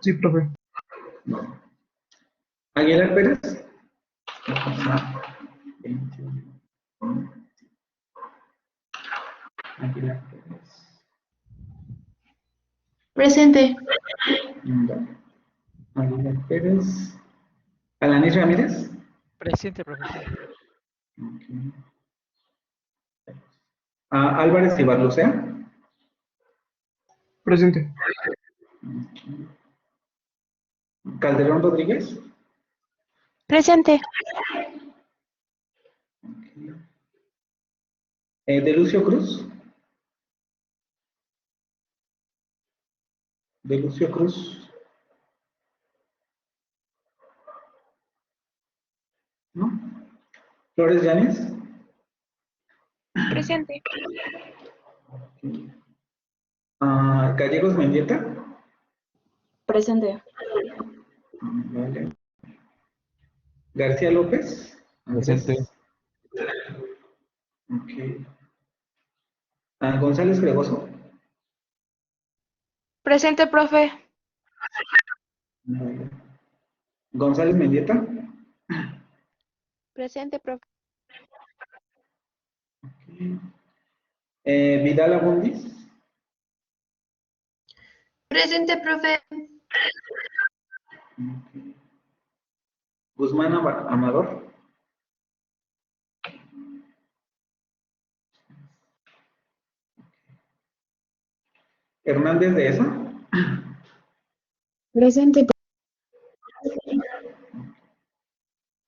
Sí, profe. Aguilar Pérez. 21. Aguilar Pérez. Presente. Vale. Aguilar Pérez. Alanis Ramírez. Presente, profesor. Okay. Álvarez Ibarlucea. Presente. Okay. Calderón Rodríguez. Presente. Okay. De Lucio Cruz. De Lucio Cruz. ¿No? Flores Llanes. Presente. Okay. Gallegos Mendieta. Presente. Vale. García López. Presente. Ok. González Fregoso. Presente, profe. Vale. González Mendieta. Presente, profe. Okay. Vidal Abundis. Presente, profe. Okay. Guzmán Amador. Hernández de Esa. Presente.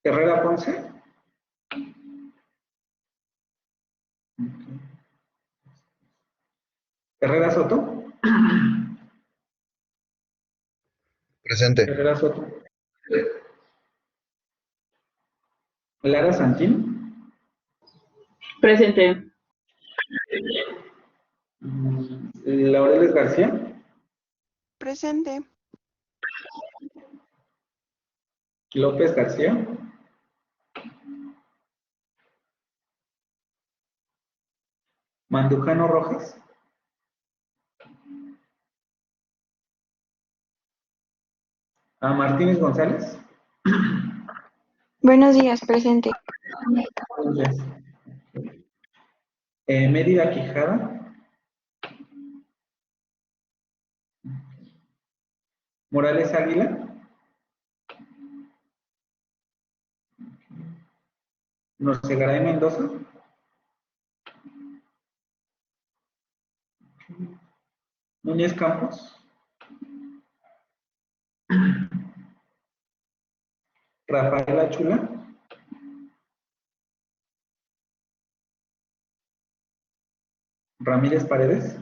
Herrera Ponce. Okay. Herrera Soto. Presente. Herrera Soto. Lara Santín. Presente. Laureles García. Presente. López García. Mandujano Rojas. Martínez González. Buenos días, presente. Buenos días. Mérida Quijada. Morales Águila. Norsegaray Mendoza. Núñez Campos. Rafaela Chula. Ramírez Paredes.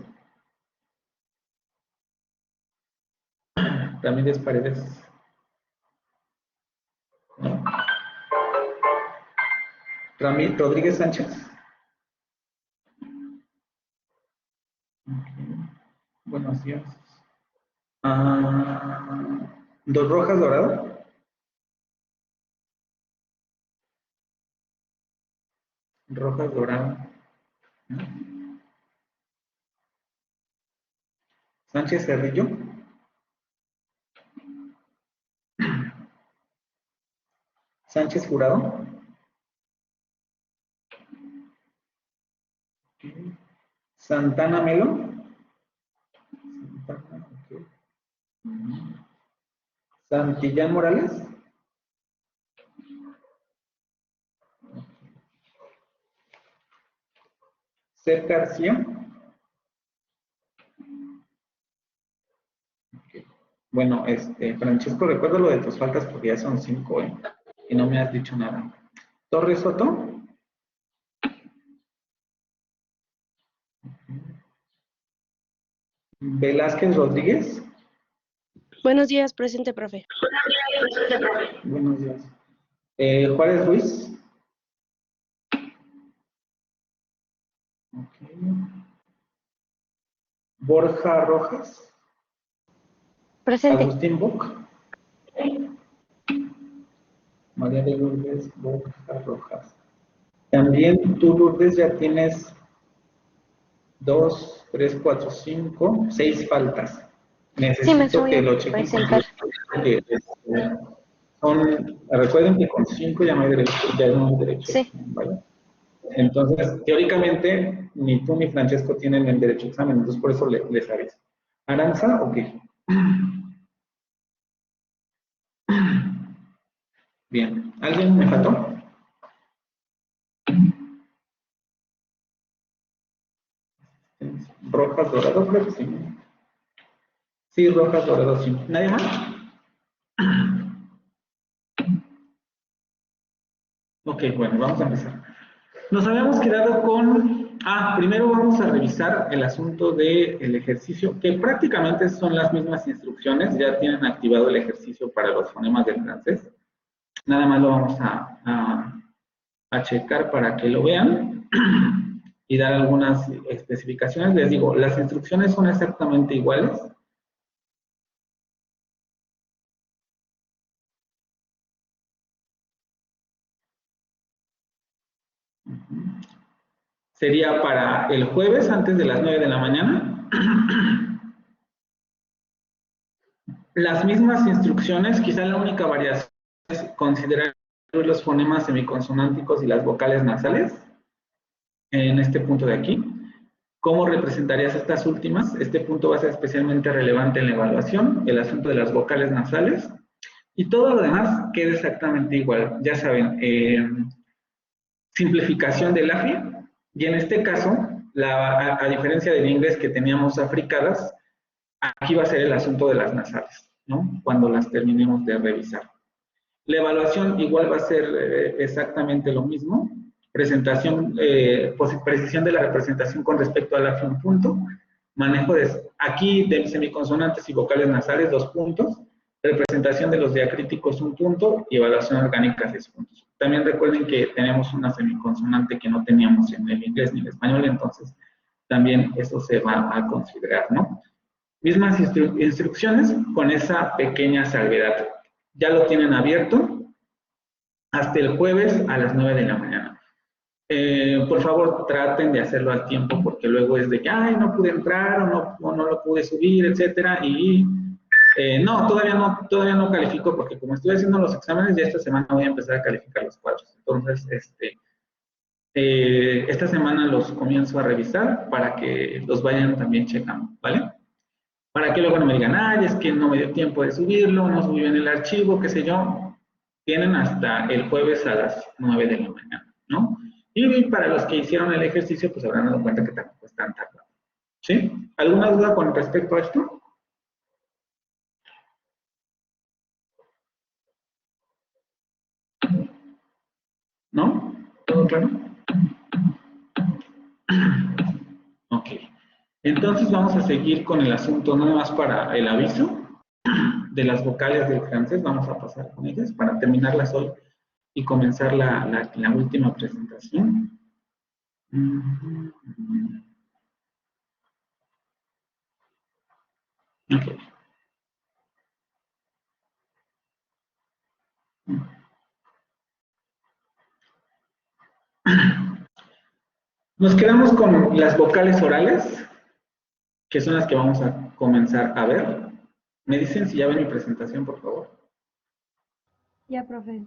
Ramírez Paredes. ¿No? Rodríguez Sánchez. Okay. Buenos días. Dos Rojas Dorado. Rojas Dorado. ¿No? Sánchez Cerrillo. Sánchez Jurado. Okay. Santana Melo. Santana, okay. Santillán Morales. Seth García. Okay. Bueno, Francesco, recuerda lo de tus faltas porque ya son 5, y no me has dicho nada. Torres Soto. Velázquez Rodríguez. Buenos días, presente, profe. Buenos días. Juárez Ruiz. Okay. Borja Rojas. Presente. Agustín Boc. María de Lourdes Borja Rojas. También tú, Lourdes, ya tienes 2 3, 4, 5, 6 faltas. Sí, me Necesito voy que a lo chequen. presentar. Porque, recuerden que con 5 ya no hay derecho, ya no hay derecho. Sí. ¿Vale? Entonces, teóricamente, ni tú ni Francesco tienen el derecho a examen, entonces por eso les aviso. ¿Aranza o qué? Bien. ¿Alguien me faltó? Rojas, dorados, creo que sí. Sí, rojas, dorados, sí. ¿Nadie más? Ok, bueno, vamos a empezar. Nos habíamos quedado con... primero vamos a revisar el asunto del ejercicio, que prácticamente son las mismas instrucciones, ya tienen activado el ejercicio para los fonemas del francés. Nada más lo vamos a checar para que lo vean y dar algunas especificaciones. Les digo, las instrucciones son exactamente iguales. Sería para el jueves antes de las 9 de la mañana. Las mismas instrucciones, quizá la única variación es considerar los fonemas semiconsonánticos y las vocales nasales, en este punto de aquí. ¿Cómo representarías estas últimas? Este punto va a ser especialmente relevante en la evaluación, el asunto de las vocales nasales, y todo lo demás queda exactamente igual. Ya saben, simplificación del AFI, y en este caso, a diferencia del inglés que teníamos africadas, aquí va a ser el asunto de las nasales, ¿no? Cuando las terminemos de revisar. La evaluación igual va a ser exactamente lo mismo. Presentación, precisión de la representación con respecto a la un punto. Manejo aquí de semiconsonantes y vocales nasales 2 puntos. Representación de los diacríticos 1 punto y evaluación orgánica 6 puntos. También recuerden que tenemos una semiconsonante que no teníamos en el inglés ni en el español, entonces también eso se va a considerar, ¿no? Mismas instrucciones con esa pequeña salvedad. Ya lo tienen abierto hasta el jueves a las 9 de la mañana. Por favor, traten de hacerlo al tiempo porque luego es de que, ay, no pude entrar o no lo pude subir, etcétera. Y no, todavía no califico porque como estoy haciendo los exámenes, ya esta semana voy a empezar a calificar los cuadros. Entonces, esta semana los comienzo a revisar para que los vayan también checando, ¿vale? Para que luego no me digan, ay, es que no me dio tiempo de subirlo, no subí bien el archivo, qué sé yo. Tienen hasta el jueves a las 9 de la mañana, ¿no? Y para los que hicieron el ejercicio, pues habrán dado cuenta que tampoco es tan tardado. ¿Sí? ¿Alguna duda con respecto a esto? ¿No? ¿Todo claro? Ok. Entonces vamos a seguir con el asunto, nada más para el aviso de las vocales del francés, vamos a pasar con ellas para terminarlas hoy y comenzar la última presentación. Ok. Nos quedamos con las vocales orales, que son las que vamos a comenzar a ver. Me dicen si ya ven mi presentación, por favor. Ya, profe.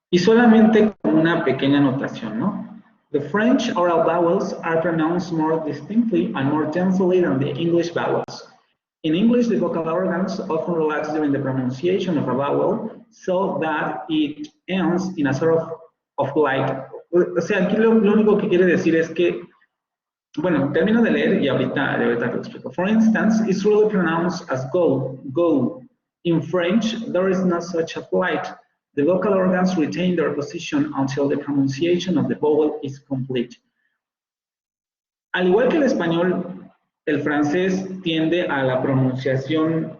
Y solamente con una pequeña anotación, ¿no? The French oral vowels are pronounced more distinctly and more tensely than the English vowels. In English, the vocal organs often relax during the pronunciation of a vowel so that it ends in a sort of like... O sea, aquí lo único que quiere decir es que, bueno, termino de leer y ahorita lo explico. For instance, it's really pronounced as go, go. In French, there is not such a flight. The vocal organs retain their position until the pronunciation of the vowel is complete. Al igual que el español, el francés tiende a la pronunciación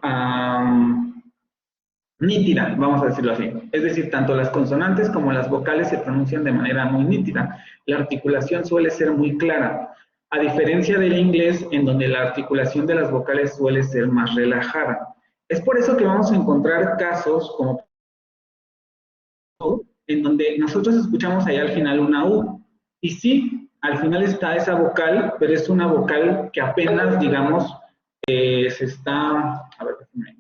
nítida, vamos a decirlo así. Es decir, tanto las consonantes como las vocales se pronuncian de manera muy nítida. La articulación suele ser muy clara, a diferencia del inglés, en donde la articulación de las vocales suele ser más relajada. Es por eso que vamos a encontrar casos como en donde nosotros escuchamos ahí al final una U, Y sí, al final está esa vocal, pero es una vocal que apenas, digamos, se está... A ver, déjenme.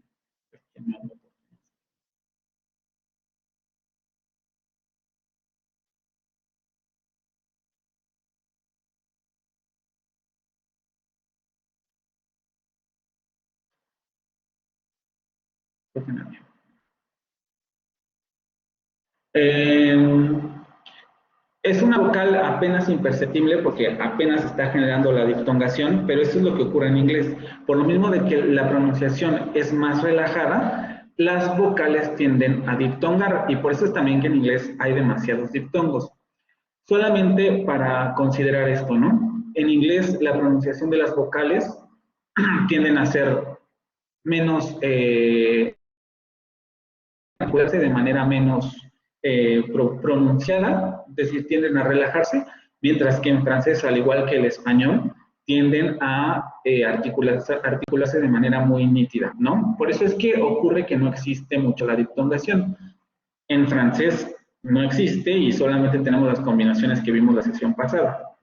Déjenme. Es una vocal apenas imperceptible porque apenas está generando la diftongación, pero eso es lo que ocurre en inglés. Por lo mismo de que la pronunciación es más relajada, las vocales tienden a diftongar y por eso es también que en inglés hay demasiados diftongos. Solamente para considerar esto, ¿no? En inglés la pronunciación de las vocales tienden a ser menos de manera menos pronunciada, es decir, tienden a relajarse, mientras que en francés, al igual que el español, tienden a articularse de manera muy nítida, ¿no? Por eso es que ocurre que no existe mucho la diftongación. En francés no existe y solamente tenemos las combinaciones que vimos la sesión pasada.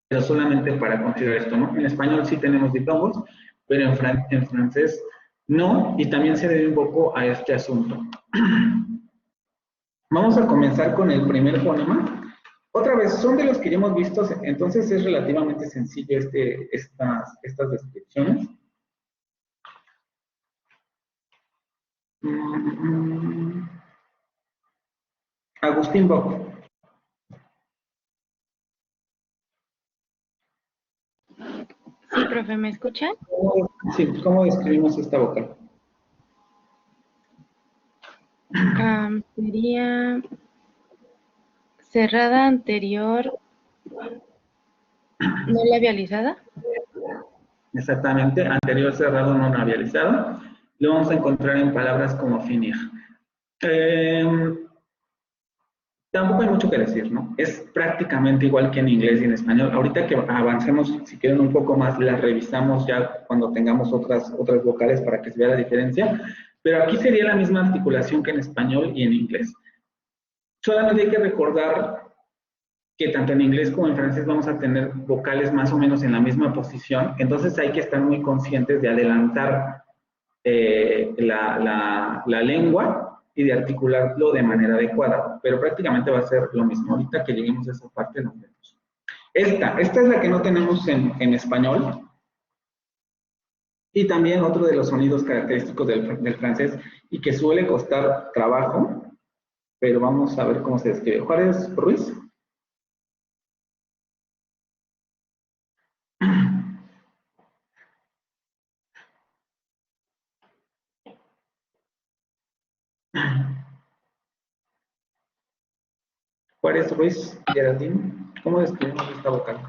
Pero solamente para considerar esto, ¿no? En español sí tenemos diptongos, pero en francés no, y también se debe un poco a este asunto. Vamos a comenzar con el primer fonema. Otra vez, son de los que ya hemos visto, entonces es relativamente sencillo estas descripciones. Agustín Bock. Sí, profe, ¿me escuchan? Sí, ¿cómo describimos esta vocal? Sería cerrada anterior, no labializada. Exactamente, anterior cerrado no labializado. Lo vamos a encontrar en palabras como finir. Tampoco hay mucho que decir, ¿no? Es prácticamente igual que en inglés y en español. Ahorita que avancemos, si quieren un poco más, las revisamos ya cuando tengamos otras vocales para que se vea la diferencia. Pero aquí sería la misma articulación que en español y en inglés. Solamente hay que recordar que tanto en inglés como en francés vamos a tener vocales más o menos en la misma posición. Entonces hay que estar muy conscientes de adelantar la lengua y de articularlo de manera adecuada, pero prácticamente va a ser lo mismo. Ahorita que lleguemos a esa parte lo vemos. Esta es la que no tenemos en español, y también otro de los sonidos característicos del francés y que suele costar trabajo, pero vamos a ver cómo se describe. Juárez Ruiz. Juárez Ruiz, Geraldine, ¿cómo describimos esta vocal?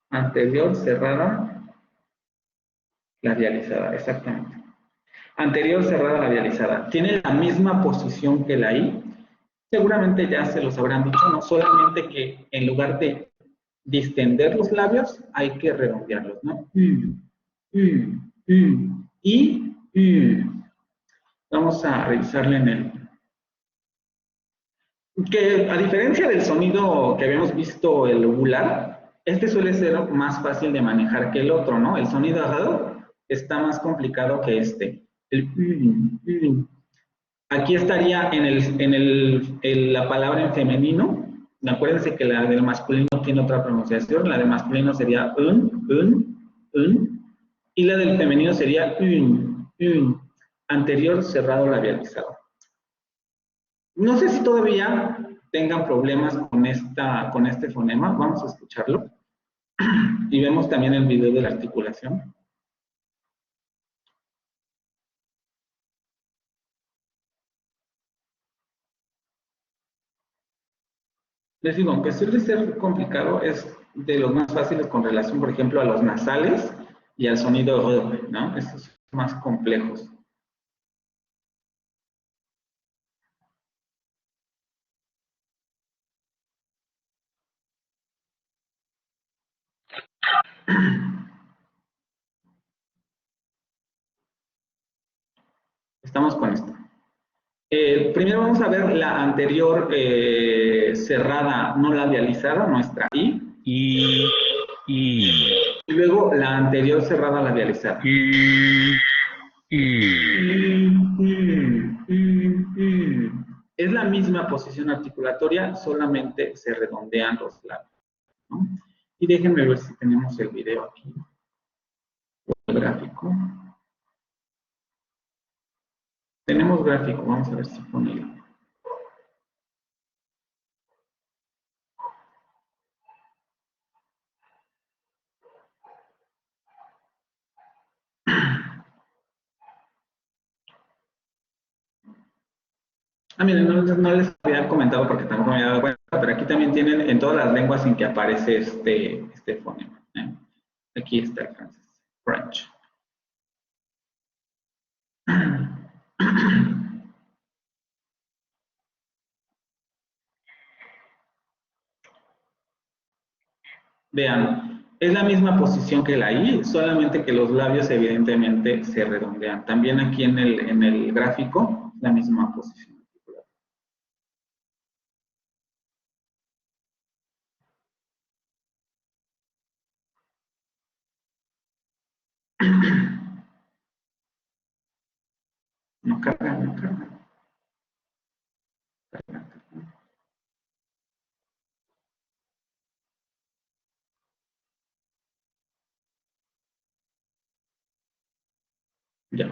Anterior, cerrada, labializada, exactamente. Anterior, cerrada, labializada. Tiene la misma posición que la I. Seguramente ya se los habrán dicho, no solamente que en lugar de distender los labios, hay que redondearlos, ¿no? Y. Vamos a revisarle en el... Que a diferencia del sonido que habíamos visto, el uvular, este suele ser más fácil de manejar que el otro, ¿no? El sonido ahogado está más complicado que este. Aquí estaría en la palabra en femenino. Acuérdense que la del masculino tiene otra pronunciación. La del masculino sería un. Y la del femenino sería un. Anterior, cerrado, labializado. No sé si todavía tengan problemas con este fonema. Vamos a escucharlo. Y vemos también el video de la articulación. Les digo, aunque suele ser complicado, es de los más fáciles con relación, por ejemplo, a los nasales y al sonido, ¿no? Estos son más complejos. Estamos con esto. Primero vamos a ver la anterior cerrada no labializada, nuestra I. Y luego la anterior cerrada labializada. Es la misma posición articulatoria, solamente se redondean los labios, ¿no? Y déjenme ver si tenemos el video aquí. El gráfico. Tenemos gráfico, vamos a ver si pone. Miren, no les había comentado porque tampoco me había dado cuenta, pero aquí también tienen en todas las lenguas en que aparece este fonema. Aquí está el francés, French. Vean, es la misma posición que la I, solamente que los labios evidentemente se redondean. También aquí en el gráfico, la misma posición. No carga, no carga. Ya.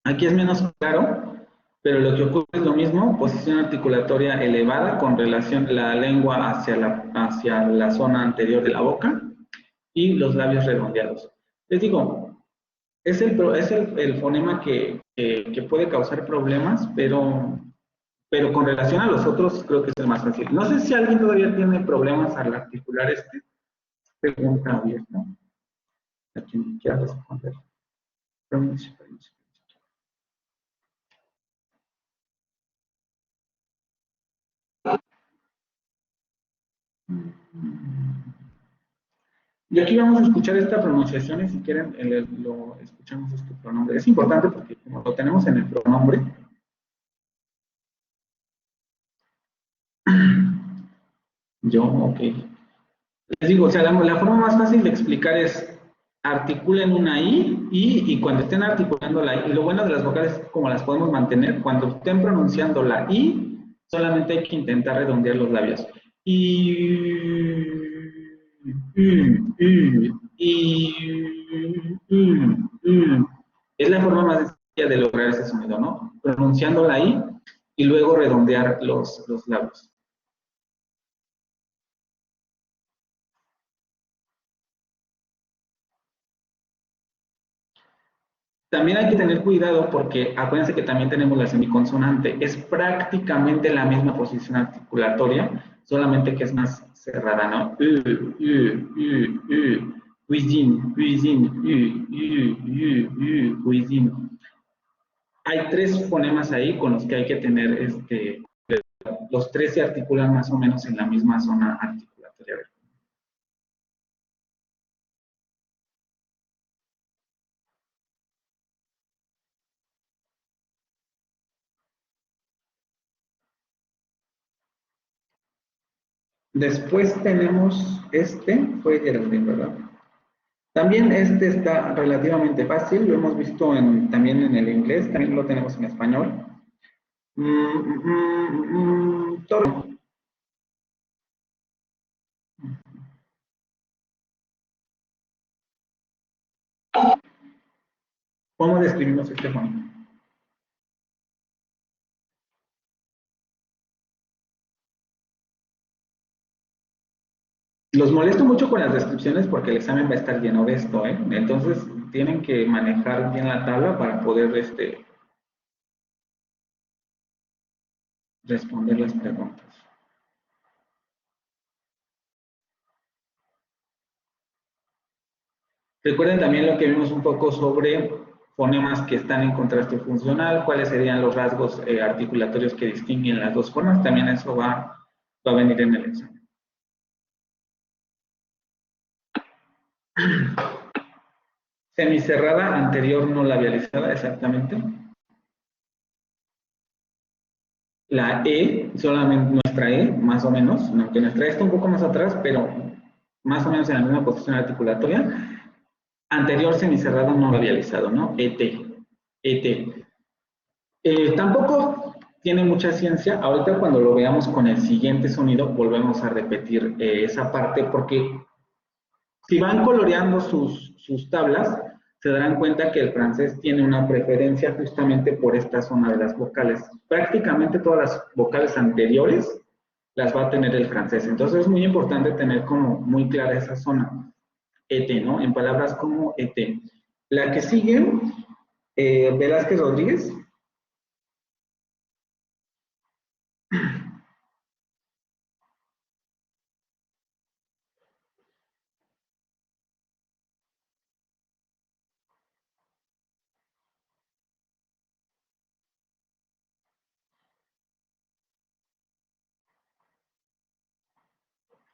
Aquí es menos claro, pero lo que ocurre es lo mismo, posición articulatoria elevada con relación la lengua hacia la zona anterior de la boca y los labios redondeados. Les digo, es el fonema que puede causar problemas, pero con relación a los otros creo que es el más fácil. No sé si alguien todavía tiene problemas al articular este. Pregunta abierta. A quien quiera responder. Permiso. Y aquí vamos a escuchar esta pronunciación y si quieren lo escuchamos este pronombre. Es importante porque como lo tenemos en el pronombre, ok. Les digo, o sea, la forma más fácil de explicar es articulen una I y cuando estén articulando la I, y lo bueno de las vocales es como las podemos mantener, cuando estén pronunciando la I, solamente hay que intentar redondear los labios. Es la forma más sencilla de lograr ese sonido, ¿no? Pronunciando la I y luego redondear los labios. También hay que tener cuidado porque acuérdense que también tenemos la semiconsonante. Es prácticamente la misma posición articulatoria, solamente que es más cerrada, ¿no? Cuisine, cuisine, cuisine. Hay tres fonemas ahí con los que hay que tener, los tres se articulan más o menos en la misma zona articulatoria. Después tenemos fue Geraldine, ¿verdad? También está relativamente fácil, lo hemos visto también en el inglés, también lo tenemos en español. Toro. ¿Cómo describimos este fonema? Los molesto mucho con las descripciones porque el examen va a estar lleno de esto, ¿eh? Entonces tienen que manejar bien la tabla para poder responder las preguntas. Recuerden también lo que vimos un poco sobre fonemas que están en contraste funcional, cuáles serían los rasgos articulatorios que distinguen las dos formas, también eso va a venir en el examen. Semicerrada, anterior no labializada, exactamente. La E, solamente nuestra E, más o menos, aunque nuestra E está un poco más atrás, pero más o menos en la misma posición articulatoria. Anterior semicerrado no labializado, ¿no? ET. ET. Tampoco tiene mucha ciencia. Ahorita cuando lo veamos con el siguiente sonido, volvemos a repetir esa parte, porque si van coloreando sus tablas, se darán cuenta que el francés tiene una preferencia justamente por esta zona de las vocales. Prácticamente todas las vocales anteriores las va a tener el francés. Entonces es muy importante tener como muy clara esa zona. ET, ¿no? En palabras como ET. La que sigue, Velázquez Rodríguez.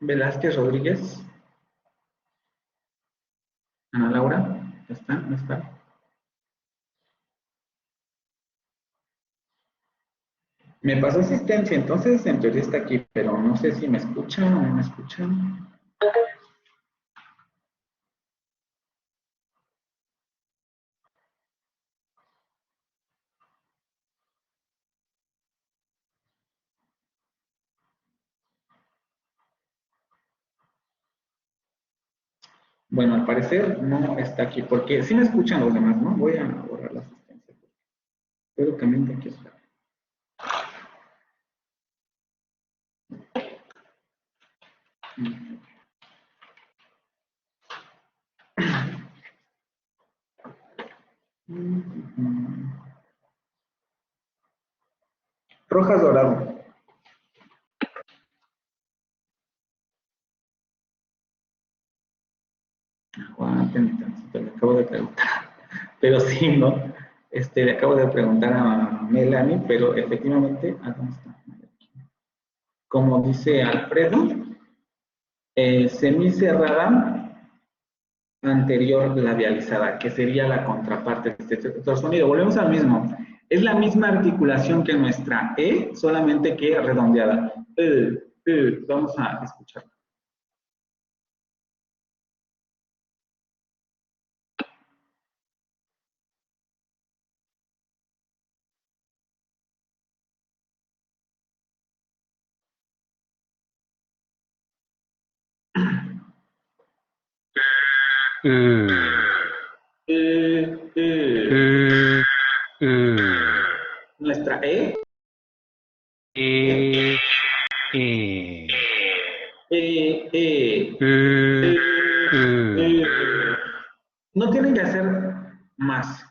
Velázquez Rodríguez. Ana Laura. ¿Ya está? ¿No está? Me pasó asistencia, entonces en teoría está aquí, pero no sé si me escuchan o no me escuchan. Bueno, al parecer no está aquí, porque sí me escuchan los demás, ¿no? Voy a borrar la asistencia. Espero que me aquí está. Rojas Dorado. Aguanten tantito, le acabo de preguntar. Pero sí, ¿no? Le acabo de preguntar a Melanie, pero efectivamente, ¿dónde está? Como dice Alfredo, semicerrada anterior labializada, que sería la contraparte de este otro sonido. Volvemos al mismo. Es la misma articulación que nuestra E, solamente que redondeada. Vamos a escuchar. Nuestra E. No tienen que hacer más.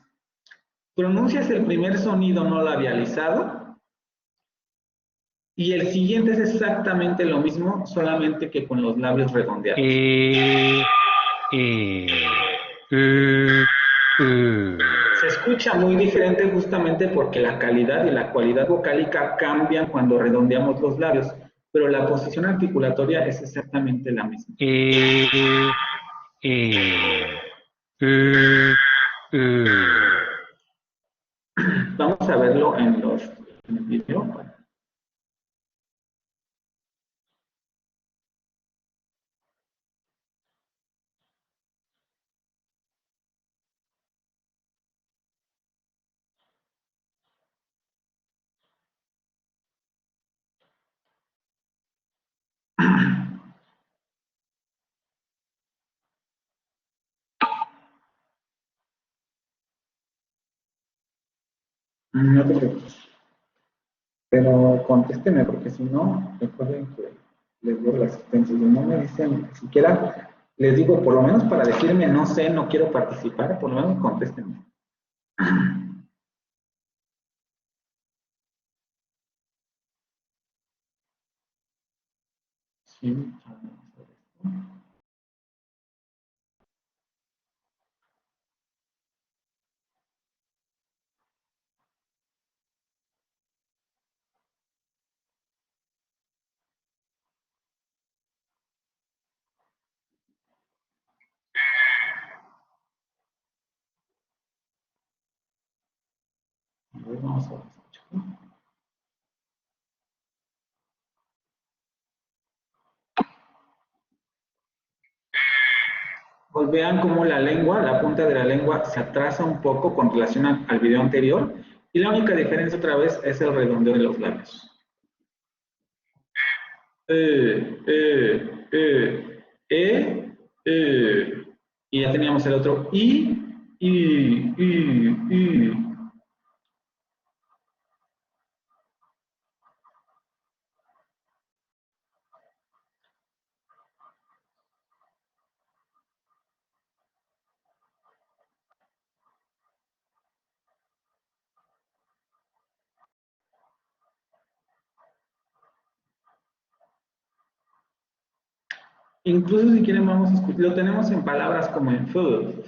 Pronuncias el primer sonido no labializado y el siguiente es exactamente lo mismo, solamente que con los labios redondeados. Se escucha muy diferente justamente porque la calidad y la cualidad vocálica cambian cuando redondeamos los labios, pero la posición articulatoria es exactamente la misma. Vamos a verlo en el video. No te preocupes. Pero contésteme, porque si no, recuerden que les doy la asistencia. Si no me dicen, siquiera les digo, por lo menos para decirme no sé, no quiero participar, por lo menos contéstenme. Sí, A ver, vamos a ver. Pues vean cómo la lengua, la punta de la lengua se atrasa un poco con relación al video anterior y la única diferencia otra vez es el redondeo de los labios. Y ya teníamos el otro I. Incluso si quieren vamos a escuchar, lo tenemos en palabras como en fu.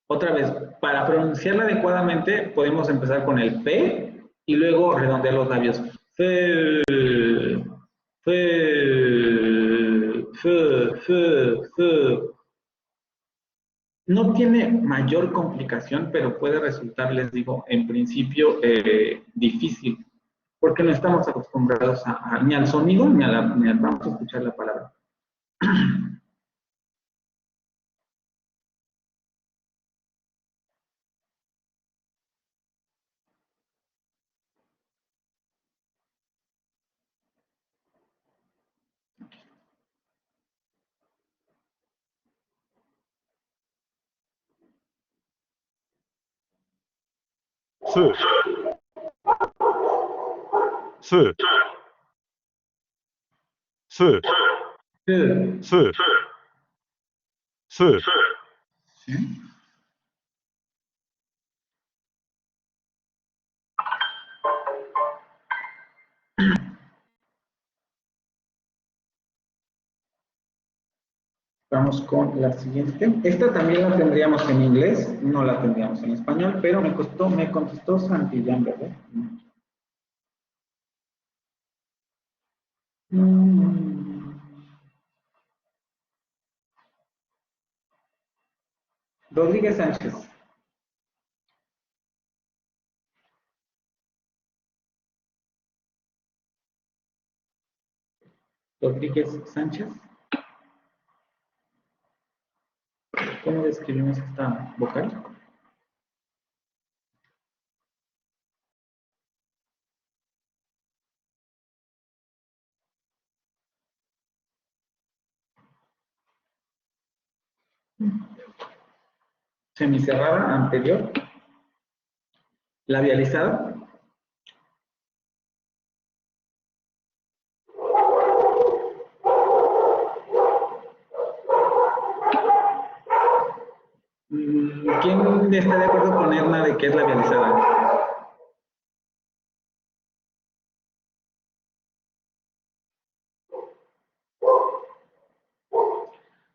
Otra vez, para pronunciarla adecuadamente podemos empezar con el P y luego redondear los labios. Fu. No tiene mayor complicación, pero puede resultar, les digo, en principio difícil, porque no estamos acostumbrados ni al sonido ni al vamos a escuchar la palabra. Feu. Feu. Feu. Feu. Feu. ¿Sí? Vamos con la siguiente. Esta también la tendríamos en inglés, no la tendríamos en español, pero me contestó Santillán, ¿verdad? Rodríguez Sánchez. Rodríguez Sánchez. ¿Cómo describimos esta vocal? Semicerrada, anterior. Labializada. ¿Quién está de acuerdo con Edna de que es labializada?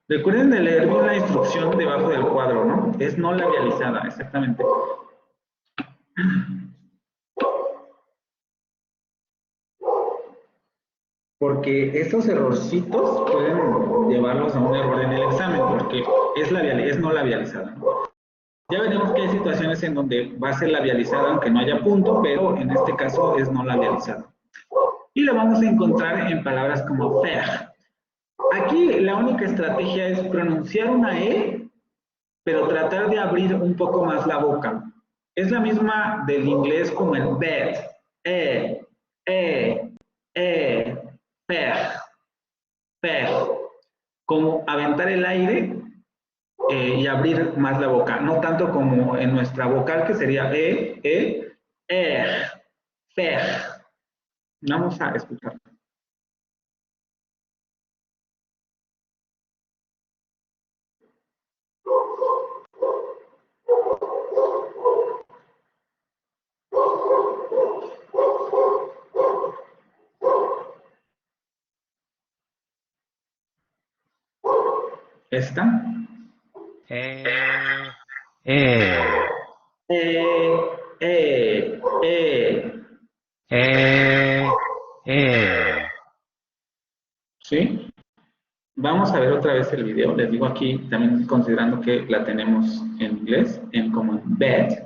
Recuerden de leer bien la instrucción debajo del cuadro, ¿no? Es no labializada, exactamente. Porque estos errorcitos pueden llevarlos a un error en el examen, porque es no labializada, ¿no? Ya veremos que hay situaciones en donde va a ser labializada aunque no haya punto, pero en este caso es no labializada. Y lo vamos a encontrar en palabras como faire. Aquí la única estrategia es pronunciar una E, pero tratar de abrir un poco más la boca. Es la misma del inglés como el bed, faire. Como aventar el aire y abrir más la boca, no tanto como en nuestra vocal que sería faire. Vamos a escuchar. ¿Esta? ¿Sí? Vamos a ver otra vez el video. Les digo aquí, también considerando que la tenemos en inglés, como en bed.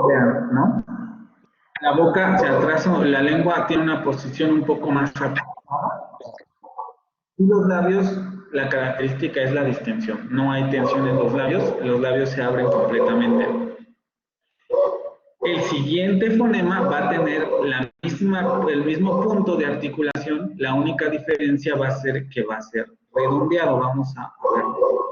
Vean, ¿no? La boca hacia atrás, la lengua tiene una posición un poco más atrás. Y los labios, la característica es la distensión. No hay tensión en los labios se abren completamente. El siguiente fonema va a tener el mismo punto de articulación, la única diferencia va a ser que va a ser redondeado. Vamos a verlo.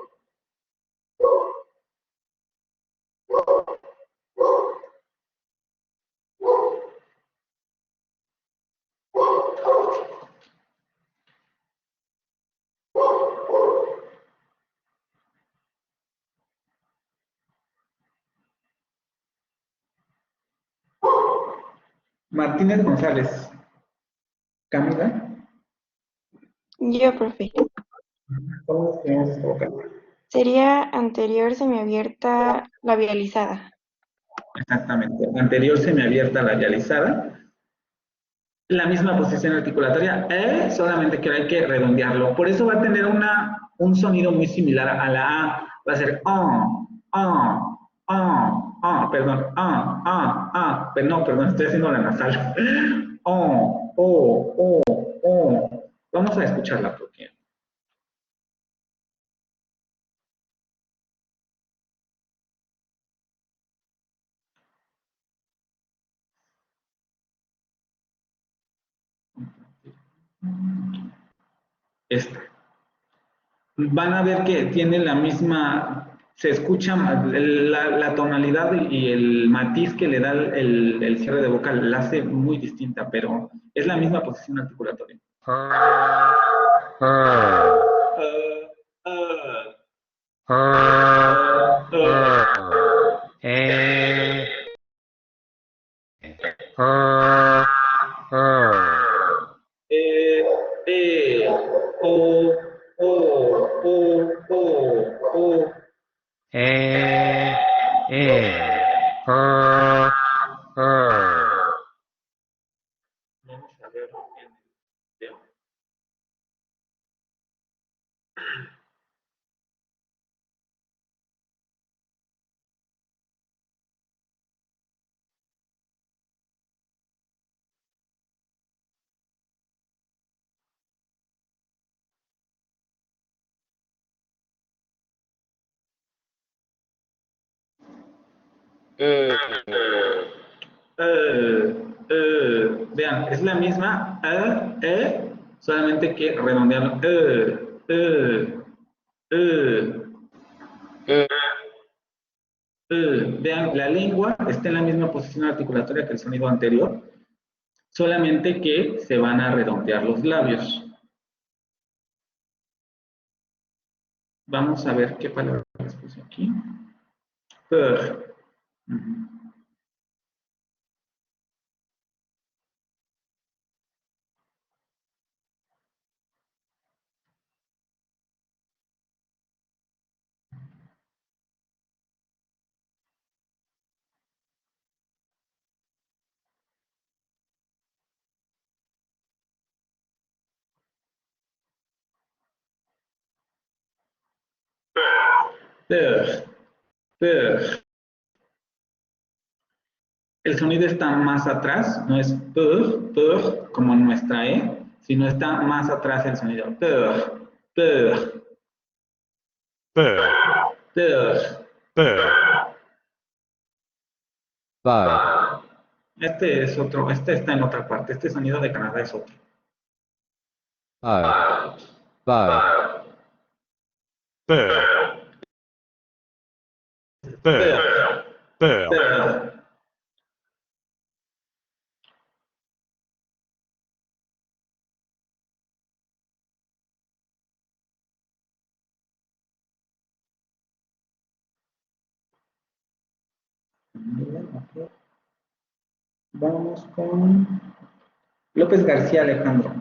Martínez González. Camila. Yo, profe. ¿Cómo escribimos esta vocal? Sería anterior semiabierta labializada. Exactamente. Anterior semiabierta labializada. La misma posición articulatoria, solamente que hay que redondearlo. Por eso va a tener un sonido muy similar a la A. Va a ser perdón, pero no, perdón, estoy haciendo la nasal. Vamos a escucharla porque... Esta. Van a ver que tiene la misma, se escucha la tonalidad y el matiz que le da el cierre de boca, la hace muy distinta, pero es la misma posición articulatoria. O, o. Vamos a ver en el video. Vean, es la misma solamente que redondeando. Vean, la lengua está en la misma posición articulatoria que el sonido anterior, solamente que se van a redondear los labios. Vamos a ver qué palabra les puse aquí. Per. Per. Per. El sonido está más atrás, no es per, como en nuestra E, sino está más atrás el sonido. Per, per, per, per. per, Este es otro, este está en otra parte, este sonido de Canadá es otro. per, per, per, Per. Vamos con López García Alejandro.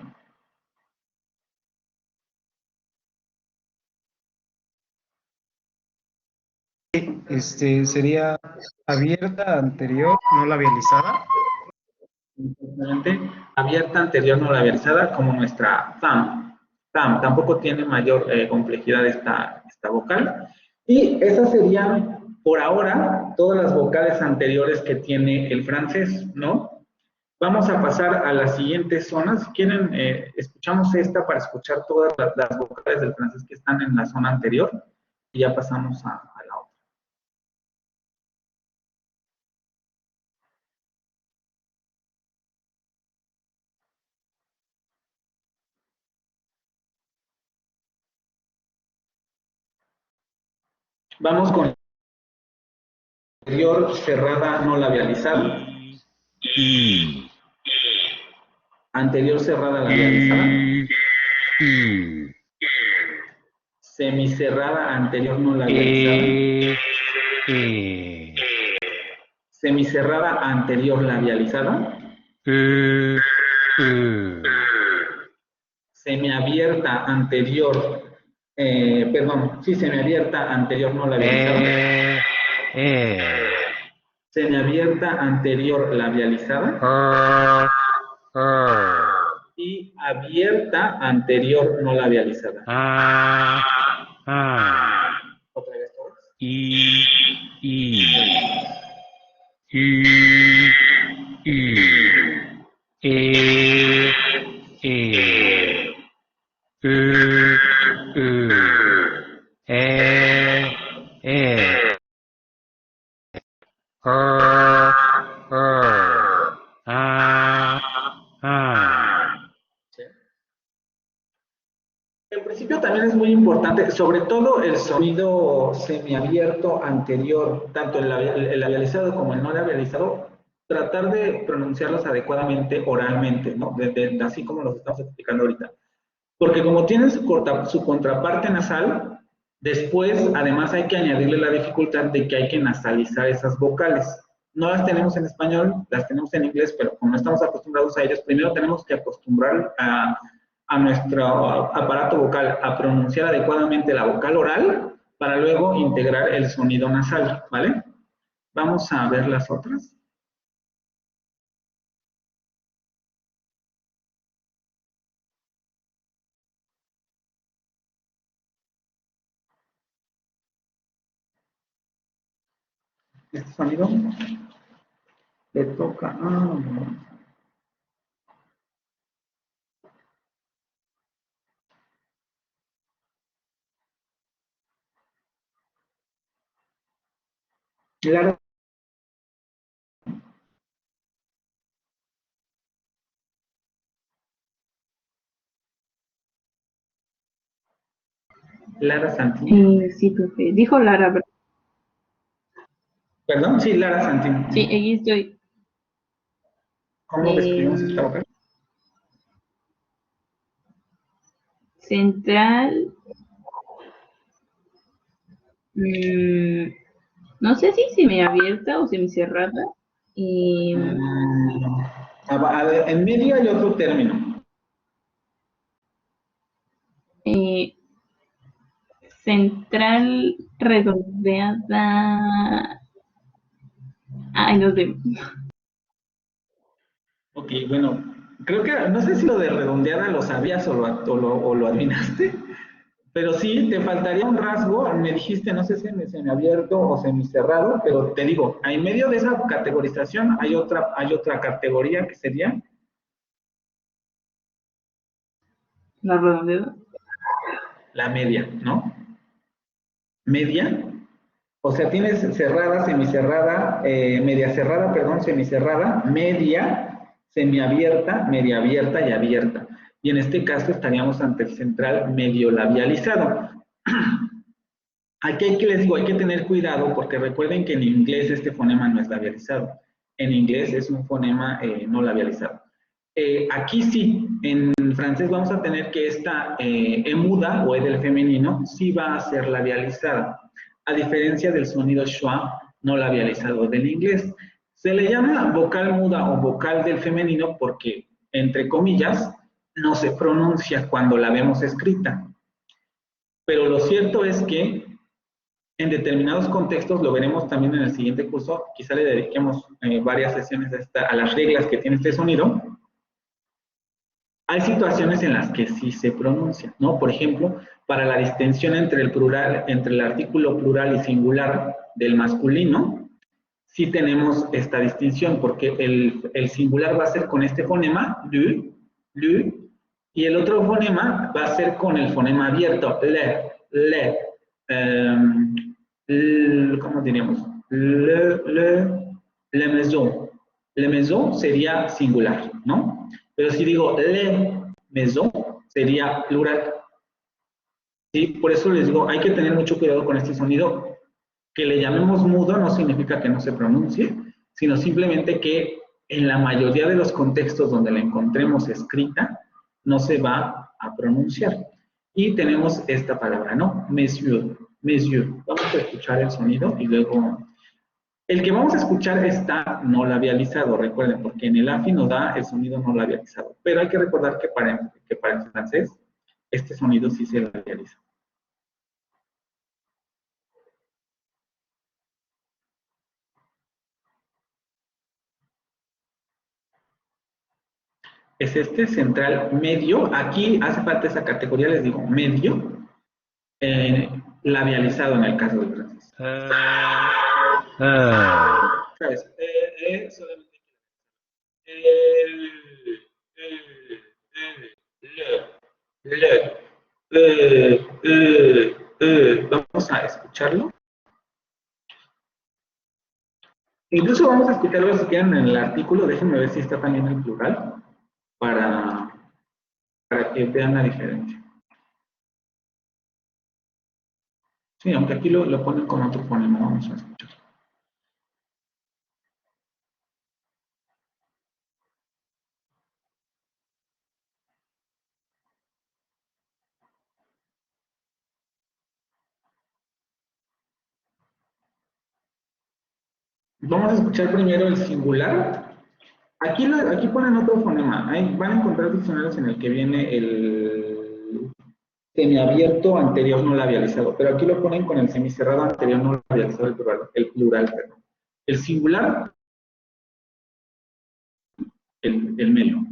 Sería abierta anterior, no labializada. Exactamente. Abierta anterior no labializada, como nuestra TAM. TAM tampoco tiene mayor complejidad esta vocal. Y esas serían, por ahora, todas las vocales anteriores que tiene el francés, ¿no? Vamos a pasar a las siguientes zonas. Si quieren, escuchamos esta para escuchar todas las vocales del francés que están en la zona anterior. Y ya pasamos a la otra. Vamos con anterior cerrada no labializada. I. Anterior cerrada labializada. I. Semicerrada anterior no labializada. Semicerrada anterior labializada. Semiabierta anterior, semiabierta anterior no labializada. Semiabierta anterior labializada. Y abierta anterior no labializada. Otra vez todas. ¿Sí? En principio también es muy importante, sobre todo el sonido semiabierto anterior, tanto el labializado como el no labializado, tratar de pronunciarlos adecuadamente oralmente, ¿no? Así como los estamos explicando ahorita. Porque como tienen su contraparte nasal, después además hay que añadirle la dificultad de que hay que nasalizar esas vocales. No las tenemos en español, las tenemos en inglés, pero como no estamos acostumbrados a ellas, primero tenemos que acostumbrar a nuestro aparato vocal a pronunciar adecuadamente la vocal oral para luego integrar el sonido nasal, ¿vale? Vamos a ver las otras. Este sonido le toca a... Lara. Lara Santini. Sí, profe. Dijo Lara, ¿verdad? ¿Perdón? Sí, Lara Santini. Sí, aquí estoy. ¿Cómo describimos esta vocal? Central. No sé si semiabierta o semicerrada. Y A ver, en medio hay otro término. central redondeada. Ay, no sé. Ok, bueno, creo que, no sé si lo de redondeada lo sabías o lo adivinaste, pero sí, te faltaría un rasgo, me dijiste, no sé si semiabierto o semicerrado, pero te digo, en medio de esa categorización hay otra categoría que sería... La redondeada. La media, ¿no? Media. O sea, tienes cerrada, semicerrada, media cerrada, perdón, semicerrada, media, semiabierta, media abierta y abierta. Y en este caso estaríamos ante el central medio labializado. Aquí les digo, hay que tener cuidado porque recuerden que en inglés este fonema no es labializado. En inglés es un fonema no labializado. Aquí sí, en francés vamos a tener que esta E muda o E del femenino sí va a ser labializada, a diferencia del sonido schwa no labializado del inglés. Se le llama vocal muda o vocal del femenino porque, entre comillas, no se pronuncia cuando la vemos escrita. Pero lo cierto es que en determinados contextos, lo veremos también en el siguiente curso, quizá le dediquemos varias sesiones a las reglas que tiene este sonido. Hay situaciones en las que sí se pronuncia, ¿no? Por ejemplo, para la distinción entre el plural, entre el artículo plural y singular del masculino, sí tenemos esta distinción, porque el singular va a ser con este fonema, lu, y el otro fonema va a ser con el fonema abierto, le, ¿cómo diríamos? Le maison. Le maison sería singular, ¿no? Pero si digo le maison, sería plural. ¿Sí? Por eso les digo, hay que tener mucho cuidado con este sonido. Que le llamemos mudo no significa que no se pronuncie, sino simplemente que en la mayoría de los contextos donde la encontremos escrita, no se va a pronunciar. Y tenemos esta palabra, ¿no? Monsieur, monsieur. Vamos a escuchar el sonido y luego... El que vamos a escuchar está no labializado, recuerden, porque en el AFI nos da el sonido no labializado. Pero hay que recordar que para el francés, este sonido sí se labializa. Es este central medio. Aquí hace falta esa categoría, les digo, medio, labializado en el caso del francés. ¿Sabes? Solamente vamos a escucharlo. Incluso vamos a escucharlo si quieren en el artículo. Déjenme ver si está también en plural para que vean la diferencia. Sí, aunque aquí lo ponen con otro fonema, vamos a escuchar. Vamos a escuchar primero el singular. Aquí ponen otro fonema. Ahí van a encontrar diccionarios en el que viene el semiabierto anterior no labializado, pero aquí lo ponen con el semicerrado anterior no labializado, el plural, perdón. El singular, el medio.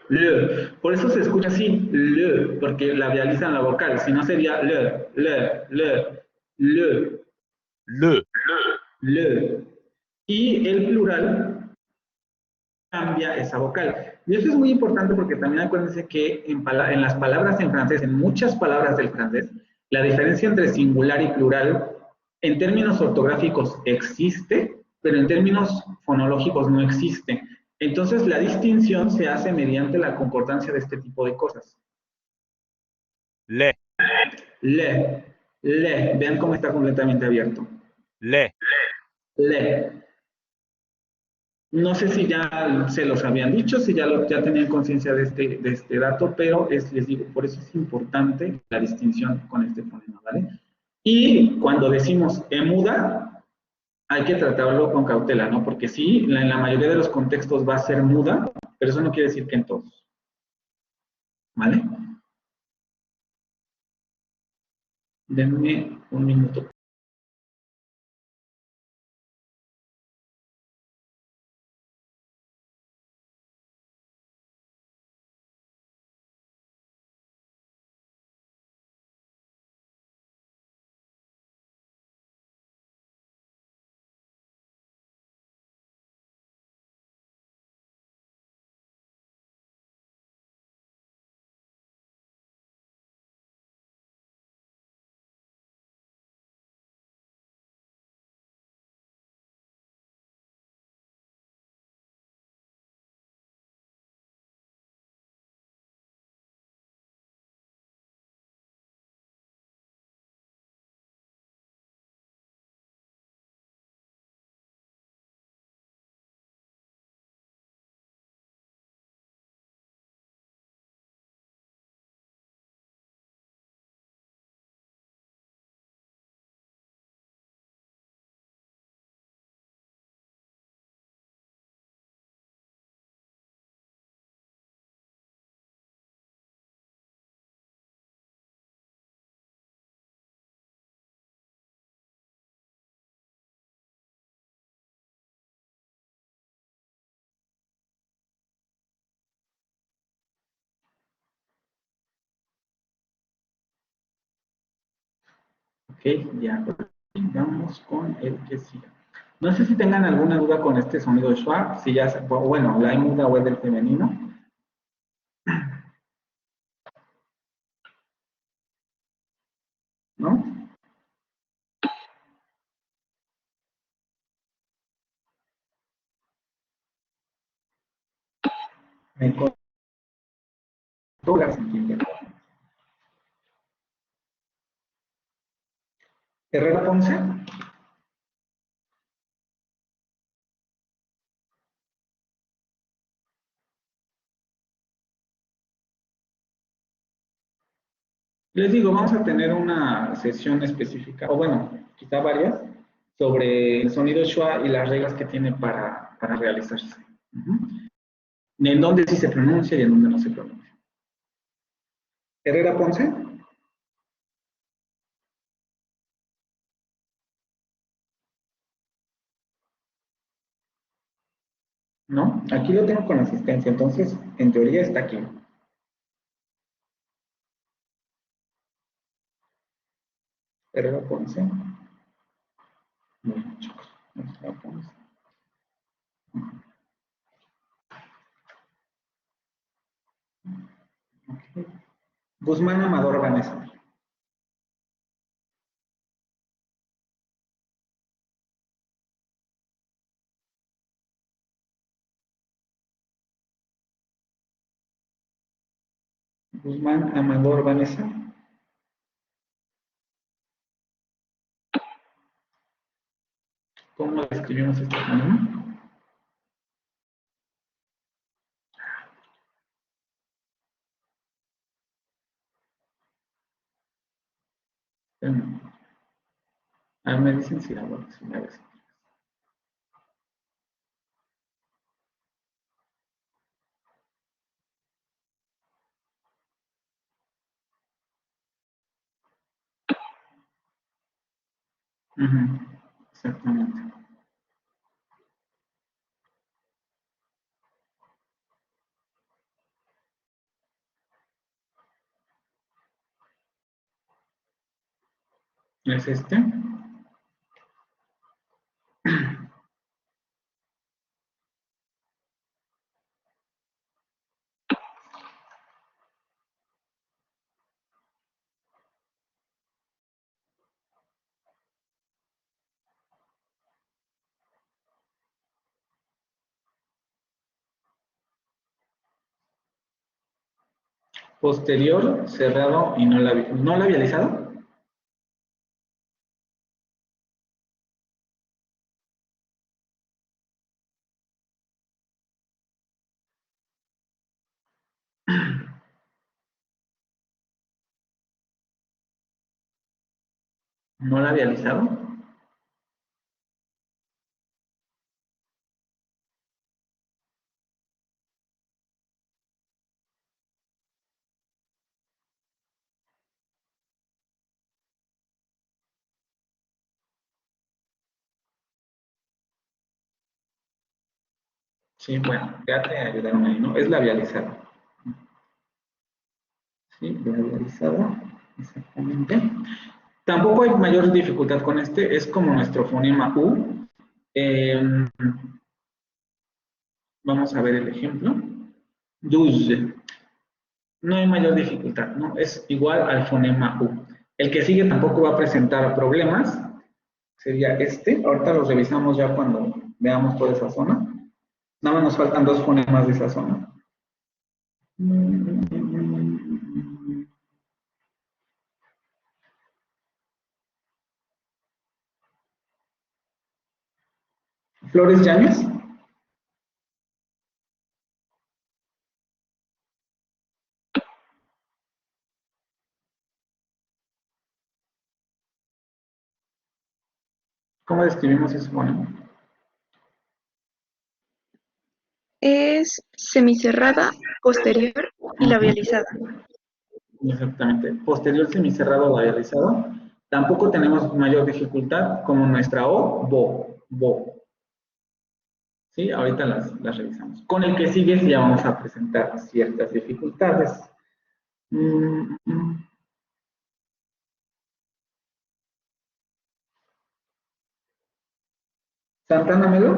Le. Por eso se escucha así, le, porque labializan la vocal, si no sería le. Y el plural cambia esa vocal. Y eso es muy importante porque también acuérdense que en las palabras en francés, en muchas palabras del francés, la diferencia entre singular y plural en términos ortográficos existe, pero en términos fonológicos no existe. Entonces la distinción se hace mediante la concordancia de este tipo de cosas. Le, vean cómo está completamente abierto. Le. No sé si ya se los habían dicho, si ya tenían conciencia de este dato, pero les digo, por eso es importante la distinción con este fonema, ¿vale? Y cuando decimos muda, hay que tratarlo con cautela, ¿no? Porque sí, en la mayoría de los contextos va a ser muda, pero eso no quiere decir que en todos, ¿vale? Denme un minuto. ya. Vamos con el que sigue. No sé si tengan alguna duda con este sonido schwa, si ya, bueno, la I muda o es del femenino. ¿No? Me costó la siguiente. Herrera Ponce. Les digo, vamos a tener una sesión específica, o bueno, quizá varias, sobre el sonido schwa y las reglas que tiene para realizarse. En dónde sí se pronuncia y en dónde no se pronuncia. Herrera Ponce. No, aquí lo tengo con asistencia, entonces en teoría está aquí. Herrera Ponce. Bueno, chicos, Herrera Ponce. Okay. Guzmán Amador Vanessa. Guzmán Amador Vanessa. ¿Cómo escribimos este nombre? A ver, me dicen si la voy a decir. Exactamente. ¿Es este? Posterior, cerrado y no labializado. No labializado. Sí, bueno, ya te ayudaron ahí, ¿no? Es labializado. Sí, labializado, exactamente. Tampoco hay mayor dificultad con este, es como nuestro fonema U. Vamos a ver el ejemplo. Douze. No hay mayor dificultad, ¿no? Es igual al fonema U. El que sigue tampoco va a presentar problemas, sería este. Ahorita los revisamos ya cuando veamos toda esa zona. Nada más nos faltan dos fonemas de esa zona. Flores Yáñez. ¿Cómo describimos ese fonema? Es semicerrada, posterior y labializada. Exactamente. Posterior semicerrado labializado. Tampoco tenemos mayor dificultad como nuestra O, bo. ¿Sí? Ahorita las revisamos. Con el que sigue sí ya vamos a presentar ciertas dificultades. Santana Melo.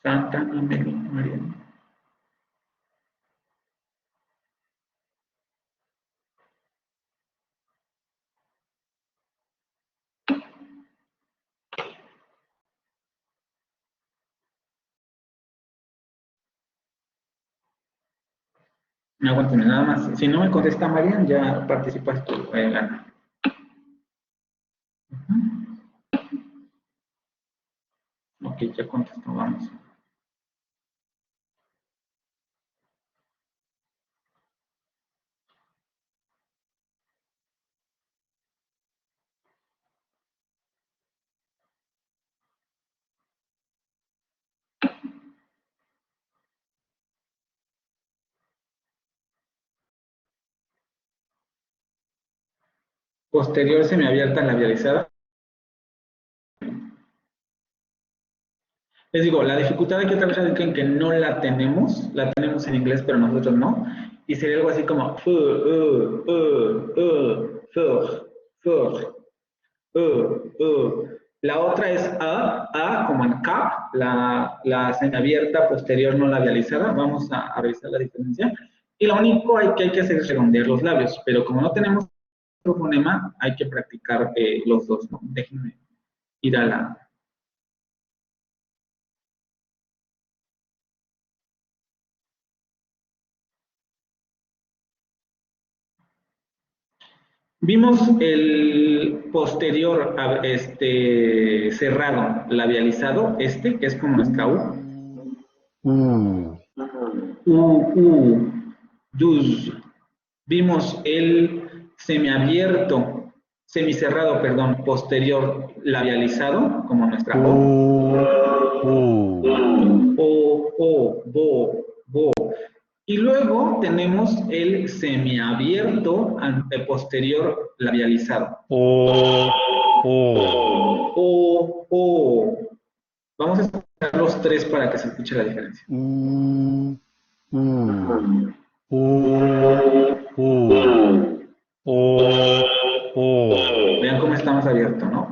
Santana Melo, Mariana. Aguántame, nada más. Si no me contesta Marian, ya participas tú, Ana. Ok, ya contestó, vamos. Posterior semiabierta labializada. Les digo, la dificultad aquí otra vez radica en que no la tenemos en inglés, pero nosotros no, y sería algo así como La otra es a como en cap, la semiabierta posterior no labializada. Vamos a revisar la diferencia. Y lo único que hay que hacer es redondear los labios, pero como no tenemos otro fonema, hay que practicar los dos, ¿no? Déjenme ir a la... Vimos el posterior cerrado, labializado, que es como nuestra U. Yuz. Vimos el semicerrado, perdón, posterior labializado, como nuestra bo. Y luego tenemos el semiabierto anteposterior labializado. Vamos a escuchar los tres para que se escuche la diferencia. Vean cómo está más abierto, ¿no?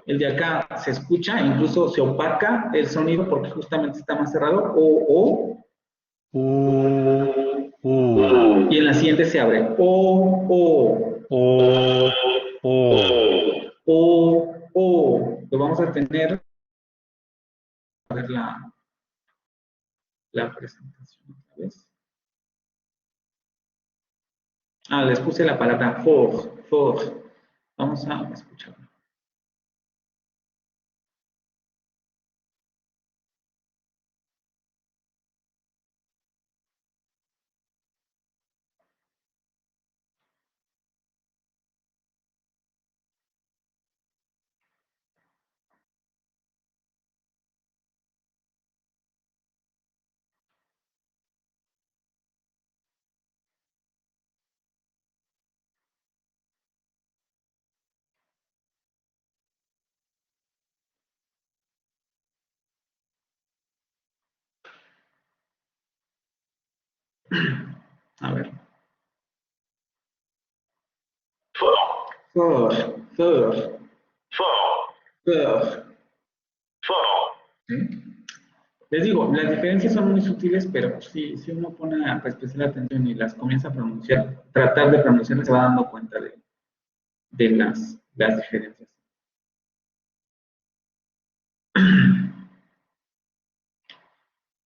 El de acá se escucha, incluso se opaca el sonido porque justamente está más cerrado. Y en la siguiente se abre. Lo vamos a tener. A ver la presentación otra vez. Les puse la palabra for. Vamos a escucharlo. A ver. For. ¿Sí? Les digo, las diferencias son muy sutiles, pero si uno pone a especial atención y las comienza a pronunciar, tratar de pronunciar, se va dando cuenta de las diferencias.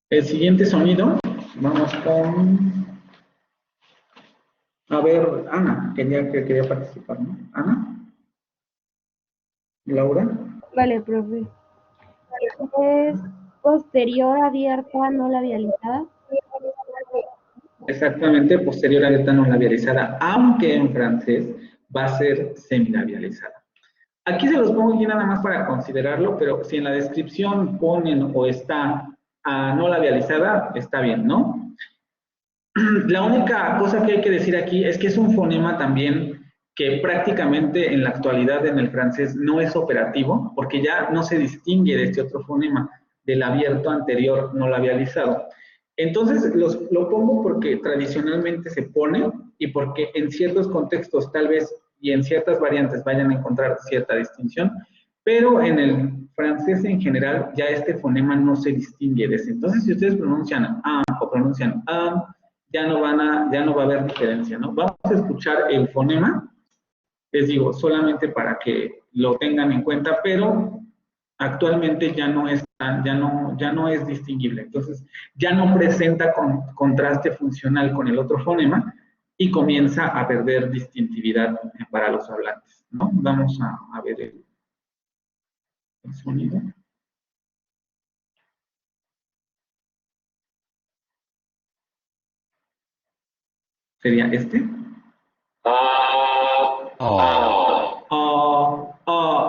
El siguiente sonido, vamos con... A ver, Ana, quería participar, ¿no? Ana. Laura. Vale, profe. Es posterior abierta no labializada. Exactamente, posterior abierta no labializada, aunque en francés va a ser semilabializada. Aquí se los pongo aquí nada más para considerarlo, pero si en la descripción ponen o está no labializada, está bien, ¿no? La única cosa que hay que decir aquí es que es un fonema también que prácticamente en la actualidad en el francés no es operativo, porque ya no se distingue de este otro fonema, del abierto anterior no labializado. Entonces, lo pongo porque tradicionalmente se pone y porque en ciertos contextos tal vez y en ciertas variantes vayan a encontrar cierta distinción, pero en el francés en general ya este fonema no se distingue de ese. Entonces, si ustedes pronuncian am o pronuncian am, ya no va a haber diferencia, ¿no? Vamos a escuchar el fonema, les digo, solamente para que lo tengan en cuenta, pero actualmente ya no es distinguible. Entonces, ya no presenta contraste funcional con el otro fonema y comienza a perder distintividad para los hablantes, ¿no? Vamos a ver el sonido. ¿Sería este?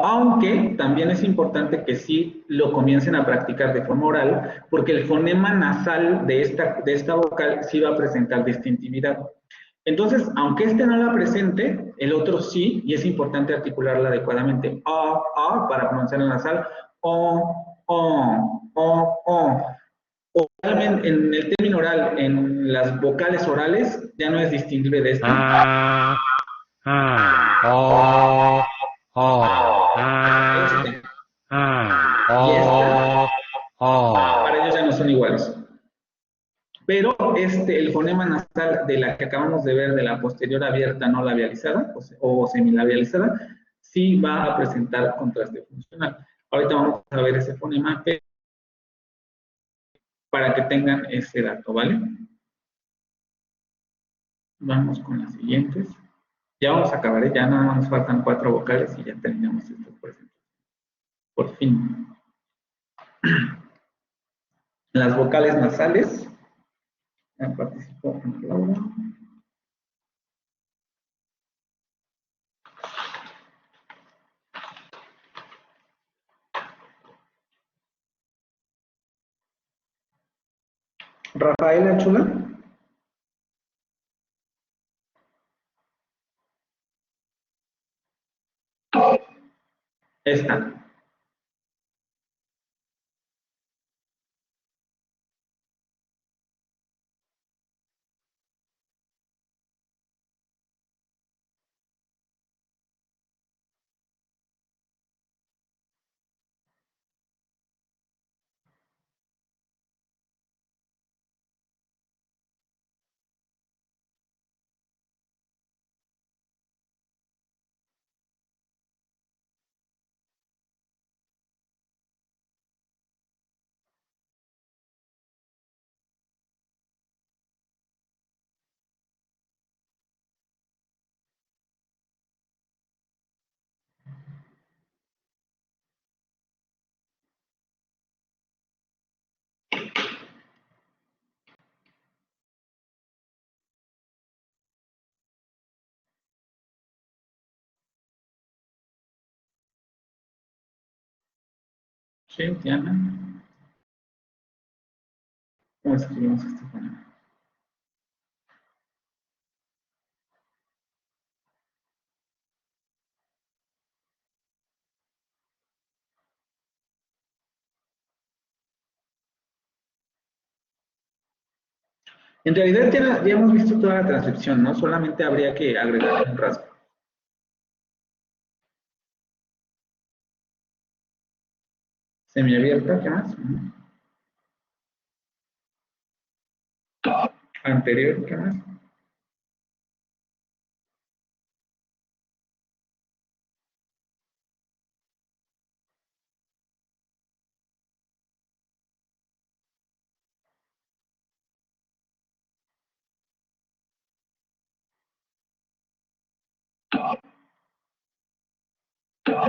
Aunque también es importante que sí lo comiencen a practicar de forma oral, porque el fonema nasal de esta vocal sí va a presentar distintividad. Entonces, aunque este no la presente, el otro sí, y es importante articularla adecuadamente. Para pronunciar el nasal. Oralmente, en el término oral, en las vocales orales, ya no es distinguible de este. Este. Y esta. Para ellos ya no son iguales. Pero el fonema nasal de la que acabamos de ver, de la posterior abierta no labializada o semilabializada, sí va a presentar contraste funcional. Ahorita vamos a ver ese fonema para que tengan ese dato, ¿vale? Vamos con las siguientes. Ya vamos a acabar, ya nada más nos faltan 4 vocales y ya terminamos esta presentación. Por fin. Las vocales nasales. Ya participó en Laura. Rafaela Chula. Esta. Sí, Diana. ¿Cómo escribimos este fonema? En realidad ya hemos visto toda la transcripción, ¿no? Solamente habría que agregar un rasgo. Semiabierta, ¿qué más? Anterior, ¿qué más?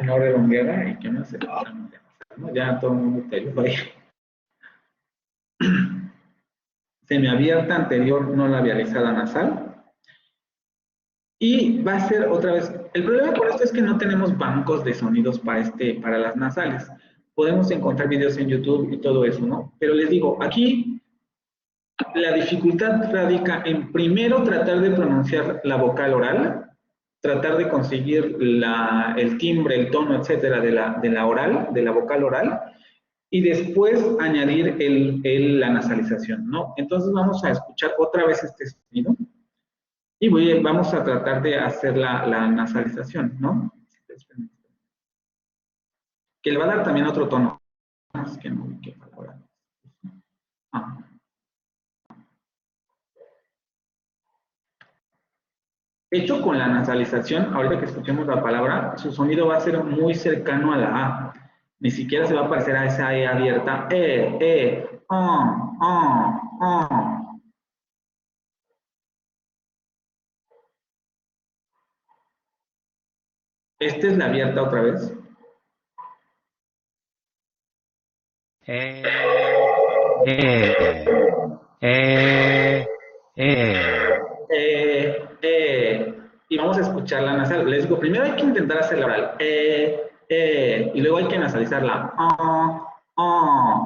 No redondeada y qué más. Ya todo el mundo te ayuda ahí. Semiabierta, anterior, no labializada nasal. Y va a ser otra vez, el problema con esto es que no tenemos bancos de sonidos para las nasales. Podemos encontrar videos en YouTube y todo eso, ¿no? Pero les digo, aquí la dificultad radica en primero tratar de pronunciar la vocal oral tratar de conseguir el timbre, el tono, etcétera, de la oral, de la vocal oral, y después añadir la nasalización, ¿no? Entonces vamos a escuchar otra vez este sonido y vamos a tratar de hacer la nasalización, ¿no? Que le va a dar también otro tono. Es que no, qué palabra. Ah. Hecho con la nasalización, ahorita que escuchemos la palabra, su sonido va a ser muy cercano a la A. Ni siquiera se va a parecer a esa E abierta. Esta es la abierta otra vez. Y vamos a escuchar la nasal. Les digo, primero hay que intentar hacer la oral. Y luego hay que nasalizarla.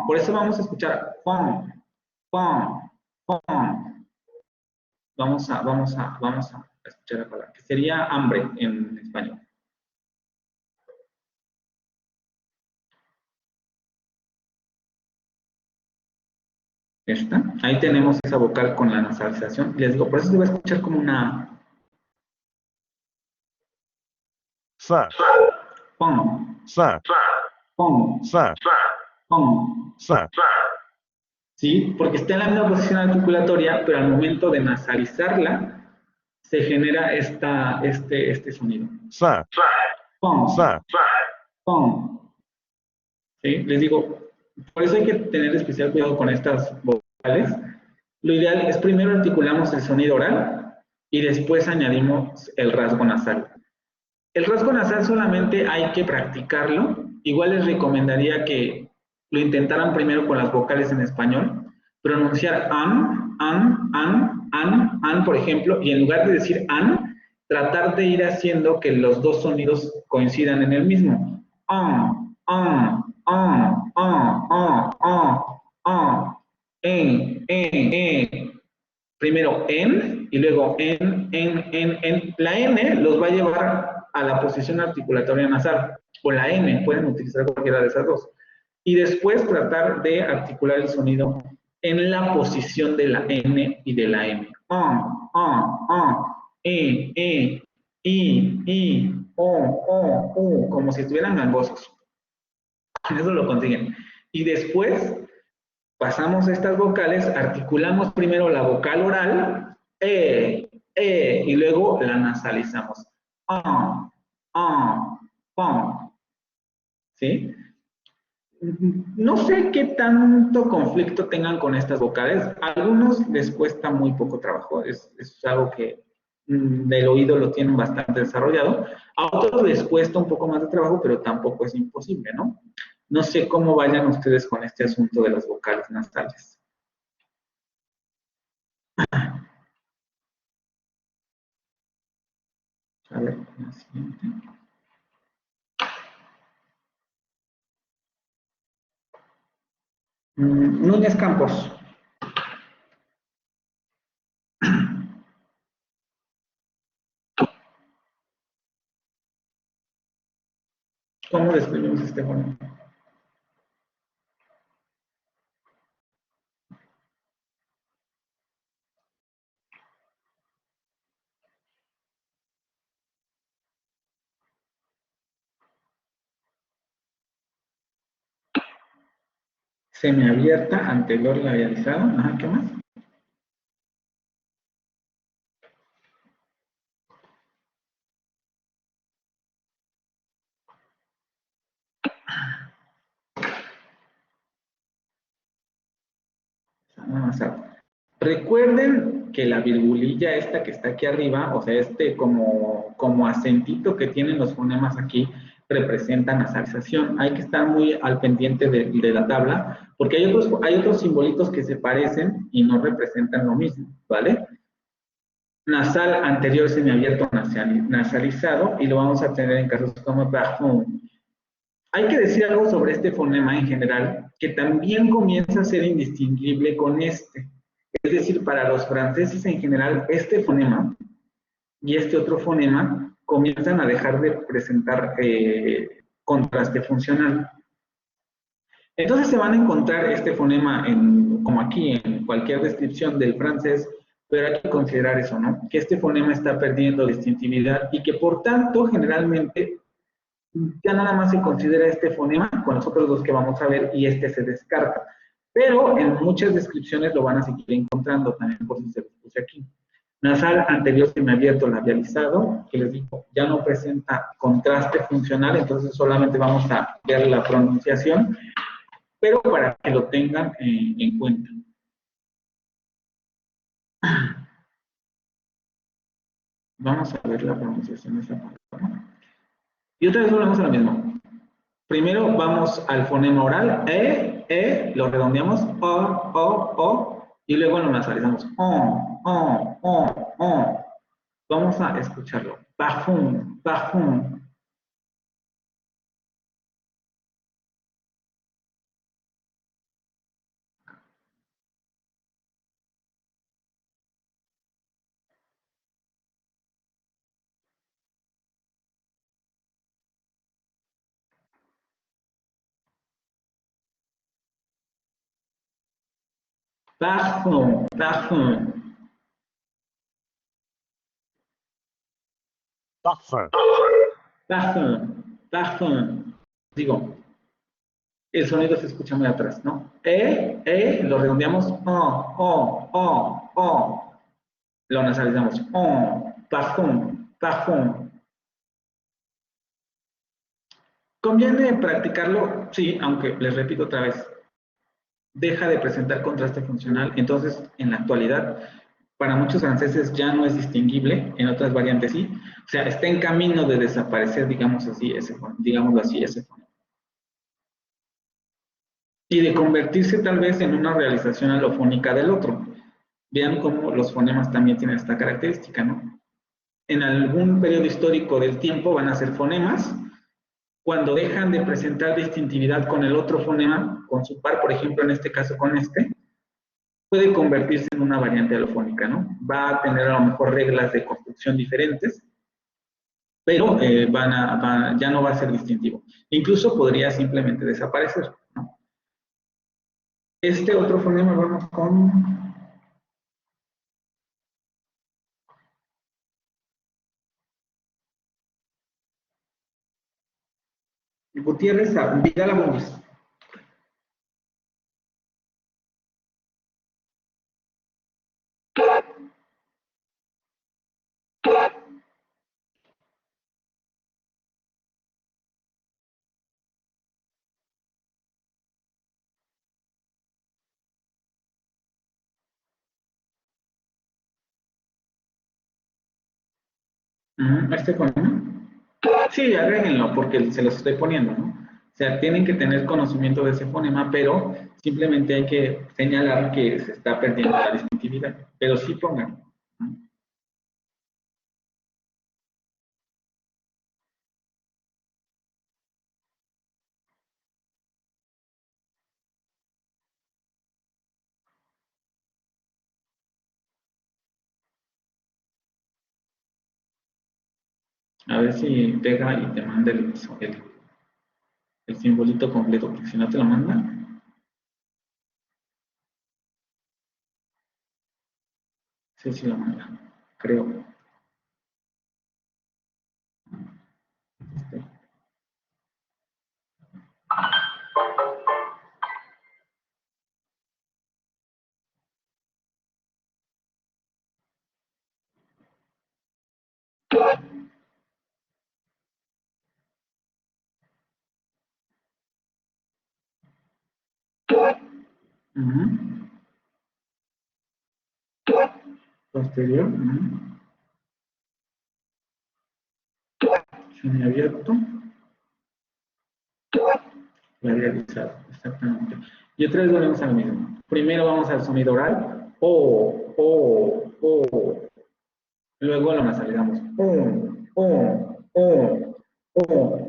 Por eso vamos a escuchar fon. Vamos a escuchar la palabra, que sería hambre en español. Esta. Ahí tenemos esa vocal con la nasalización. Les digo, por eso se va a escuchar como una fa, pon, fa, pon, fa, pon. fa. ¿Sí? Porque está en la misma posición articulatoria, pero al momento de nasalizarla, se genera este sonido. Fa, Pon, fa. pon. ¿Sí? Les digo, por eso hay que tener especial cuidado con estas vocales. Lo ideal es primero articulamos el sonido oral y después añadimos el rasgo nasal. El rasgo nasal solamente hay que practicarlo. Igual les recomendaría que lo intentaran primero con las vocales en español, pronunciar an, por ejemplo, y en lugar de decir an, tratar de ir haciendo que los dos sonidos coincidan en el mismo. Primero en y luego en. La N los va a llevar a la posición articulatoria nasal, o la M, pueden utilizar cualquiera de esas dos. Y después tratar de articular el sonido en la posición de la N y de la M. Como si estuvieran gangosos. Eso lo consiguen. Y después pasamos estas vocales, articulamos primero la vocal oral, y luego la nasalizamos. ¿Sí? No sé qué tanto conflicto tengan con estas vocales. A algunos les cuesta muy poco trabajo. Es algo que del oído lo tienen bastante desarrollado. A otros les cuesta un poco más de trabajo, pero tampoco es imposible, ¿no? No sé cómo vayan ustedes con este asunto de las vocales nasales. A ver, la siguiente. Núñez Campos. ¿Cómo describimos este fonema? Semiabierta, anterior labializada. Ajá, ¿qué más? Recuerden que la virgulilla esta que está aquí arriba, o sea, como acentito que tienen los fonemas aquí, representa nasalización. Hay que estar muy al pendiente de la tabla, porque hay otros simbolitos que se parecen y no representan lo mismo, ¿vale? Nasal anterior semiabierto nasalizado, y lo vamos a tener en casos como parfum. Hay que decir algo sobre este fonema en general, que también comienza a ser indistinguible con este. Es decir, para los franceses en general, este fonema y este otro fonema comienzan a dejar de presentar contraste funcional. Entonces se van a encontrar este fonema, como aquí, en cualquier descripción del francés, pero hay que considerar eso, ¿no? Que este fonema está perdiendo distintividad y que por tanto, generalmente, ya nada más se considera este fonema con los otros dos que vamos a ver y este se descarta. Pero en muchas descripciones lo van a seguir encontrando, también por si se los puse aquí. Nasal anterior semiabierto labializado, que les digo, ya no presenta contraste funcional, entonces solamente vamos a ver la pronunciación, pero para que lo tengan en cuenta. Vamos a ver la pronunciación de esa palabra. Y otra vez volvemos a lo mismo. Primero vamos al fonema oral, lo redondeamos, o, y luego lo nasalizamos, o. Vamos a escucharlo. Bajum, bajum. Bajum, bajum. Parfum. Bajum, bajum. Digo, el sonido se escucha muy atrás, ¿no? Lo redondeamos, o. Lo nasalizamos, bajum, bajum. ¿Conviene practicarlo? Sí, aunque les repito otra vez, deja de presentar contraste funcional. Entonces, en la actualidad, para muchos franceses ya no es distinguible, en otras variantes sí. O sea, está en camino de desaparecer, digamos así, digámoslo así, ese fonema. Y de convertirse tal vez en una realización alofónica del otro. Vean cómo los fonemas también tienen esta característica, ¿no? En algún periodo histórico del tiempo van a ser fonemas. Cuando dejan de presentar distintividad con el otro fonema, con su par, por ejemplo, en este caso con este, puede convertirse en una variante alofónica, ¿no? Va a tener a lo mejor reglas de construcción diferentes, pero ya no va a ser distintivo. Incluso podría simplemente desaparecer, ¿no? Este otro fonema vamos con... Gutiérrez Vidal Abundis. Este fonema. Sí, agréguenlo porque se los estoy poniendo, ¿no? O sea, tienen que tener conocimiento de ese fonema, pero simplemente hay que señalar que se está perdiendo la distintividad. Pero sí pongan. A ver si pega y te manda el simbolito completo, porque si no te lo manda. Sí, sí lo manda, creo. Posterior. Semiabierto. Realizado, exactamente. Y otra vez volvemos al mismo. Primero vamos al sonido oral. O. Luego lo nasalizamos. O.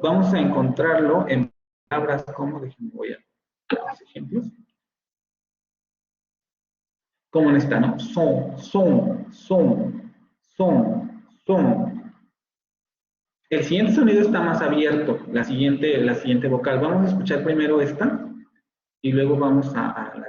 Vamos a encontrarlo en palabras como, déjenme voy a los ejemplos. Como en esta, ¿no? Son. El siguiente sonido está más abierto, la siguiente vocal. Vamos a escuchar primero esta y luego vamos a la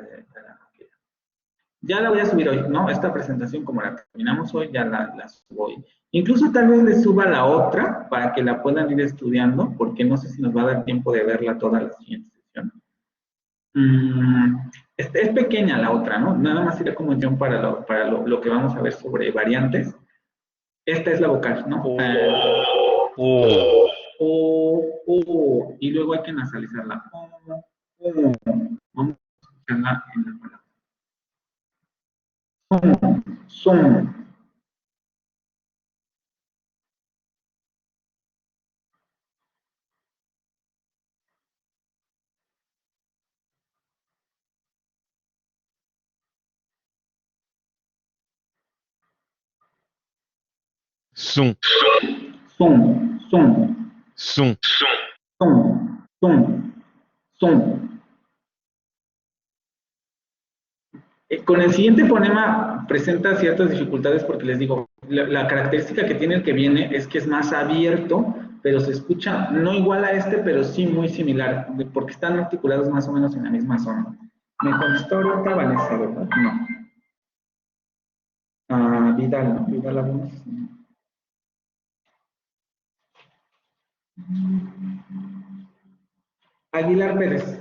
ya la voy a subir hoy, ¿no? Esta presentación, como la terminamos hoy, ya la subo hoy. Incluso tal vez les suba la otra para que la puedan ir estudiando, porque no sé si nos va a dar tiempo de verla toda la siguiente sesión. Es pequeña la otra, ¿no? Nada más sería como guión para lo que vamos a ver sobre variantes. Esta es la vocal, ¿no? O, y luego hay que nasalizarla. Vamos a escucharla en la palabra. Son. Sum. Son. Sum. Son. Con el siguiente fonema presenta ciertas dificultades porque les digo, la característica que tiene el que viene es que es más abierto, pero se escucha no igual a este, pero sí muy similar, porque están articulados más o menos en la misma zona. Me contestó ahorita Vanessa, ¿verdad? No. Vidal, ¿no? Vidal Abunos. Aguilar Pérez.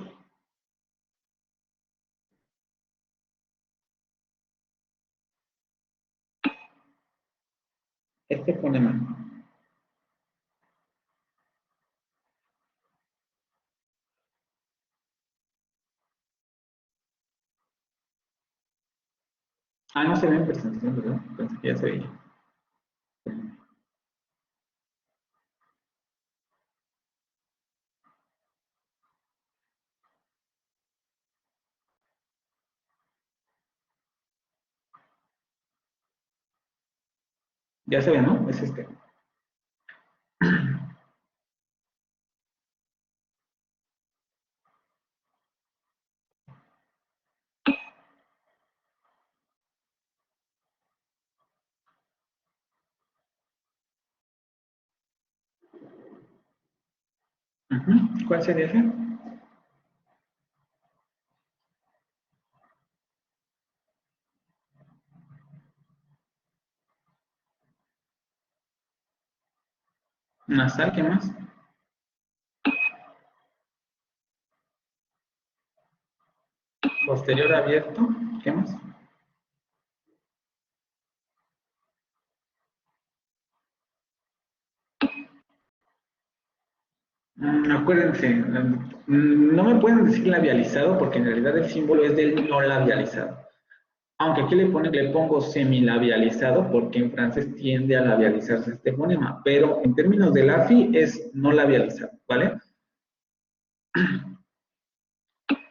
Este fonema. No se ve en presentación, ¿verdad? Pensé que ya se veía. Ya se ve, ¿no? Es este. ¿Cuál sería ese? Nasal, ¿qué más? Posterior abierto, ¿qué más? Acuérdense, no me pueden decir labializado porque en realidad el símbolo es del no labializado. Aunque aquí le pongo semilabializado porque en francés tiende a labializarse este fonema, pero en términos del AFI es no labializado, ¿vale?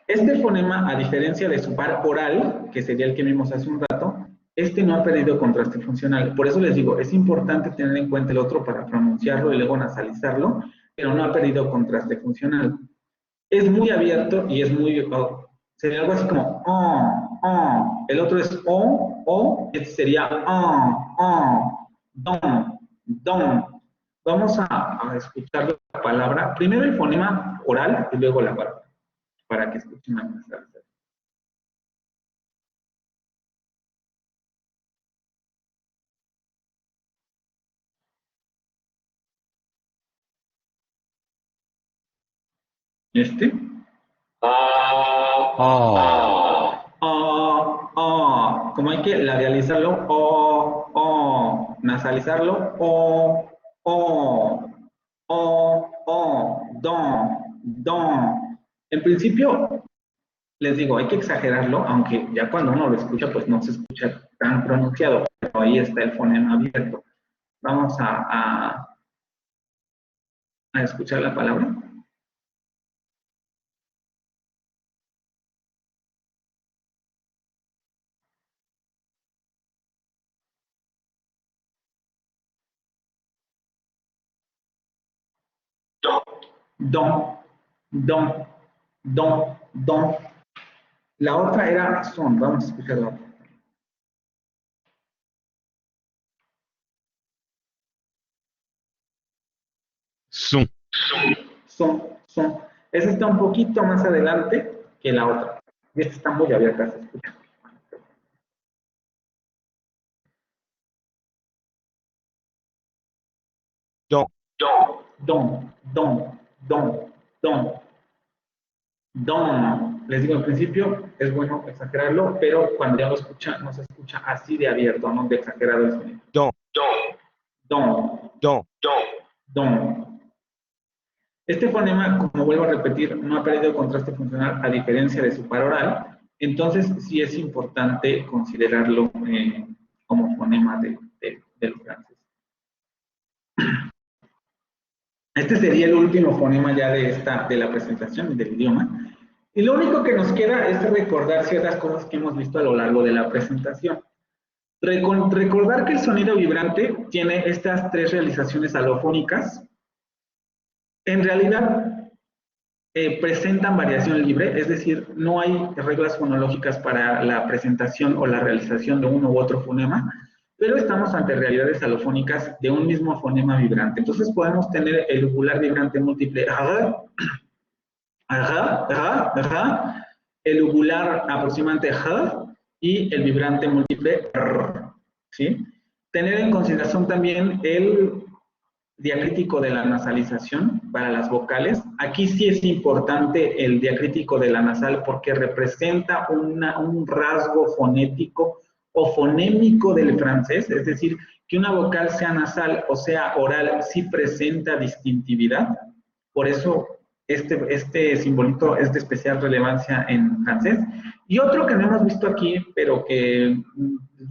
Este fonema, a diferencia de su par oral, que sería el que vimos hace un rato, este no ha perdido contraste funcional. Por eso les digo, es importante tener en cuenta el otro para pronunciarlo y luego nasalizarlo, pero no ha perdido contraste funcional. Es muy abierto y es muy... sería algo así como El otro es este sería don. Vamos a escuchar la palabra. Primero el fonema oral y luego la palabra, para que escuchen la nasalizar. Este. Como hay que labializarlo, nasalizarlo, don. En principio, les digo, hay que exagerarlo, aunque ya cuando uno lo escucha, pues no se escucha tan pronunciado, pero ahí está el fonema abierto. Vamos a escuchar la palabra. Don. La otra era son. Vamos a escuchar la otra. Zum. Son. Esa está un poquito más adelante que la otra. Y esta está muy abierta, se escucha. Don. Don. Les digo, al principio es bueno exagerarlo, pero cuando ya lo escucha, no se escucha así de abierto, no de exagerado el sonido. Don. Don. Don. Este fonema, como vuelvo a repetir, no ha perdido contraste funcional a diferencia de su par oral, entonces sí es importante considerarlo como fonema del francés. Este sería el último fonema ya de la presentación del idioma. Y lo único que nos queda es recordar ciertas cosas que hemos visto a lo largo de la presentación. Recordar que el sonido vibrante tiene estas tres realizaciones alofónicas. En realidad, presentan variación libre, es decir, no hay reglas fonológicas para la presentación o la realización de uno u otro fonema, pero estamos ante realidades alofónicas de un mismo fonema vibrante. Entonces podemos tener el uvular vibrante múltiple, el uvular aproximante y el vibrante múltiple, ¿sí? Tener en consideración también el diacrítico de la nasalización para las vocales. Aquí sí es importante el diacrítico de la nasal porque representa un rasgo fonético o fonémico del francés, es decir, que una vocal sea nasal o sea oral sí presenta distintividad. Por eso este simbolito es de especial relevancia en francés. Y otro que no hemos visto aquí, pero que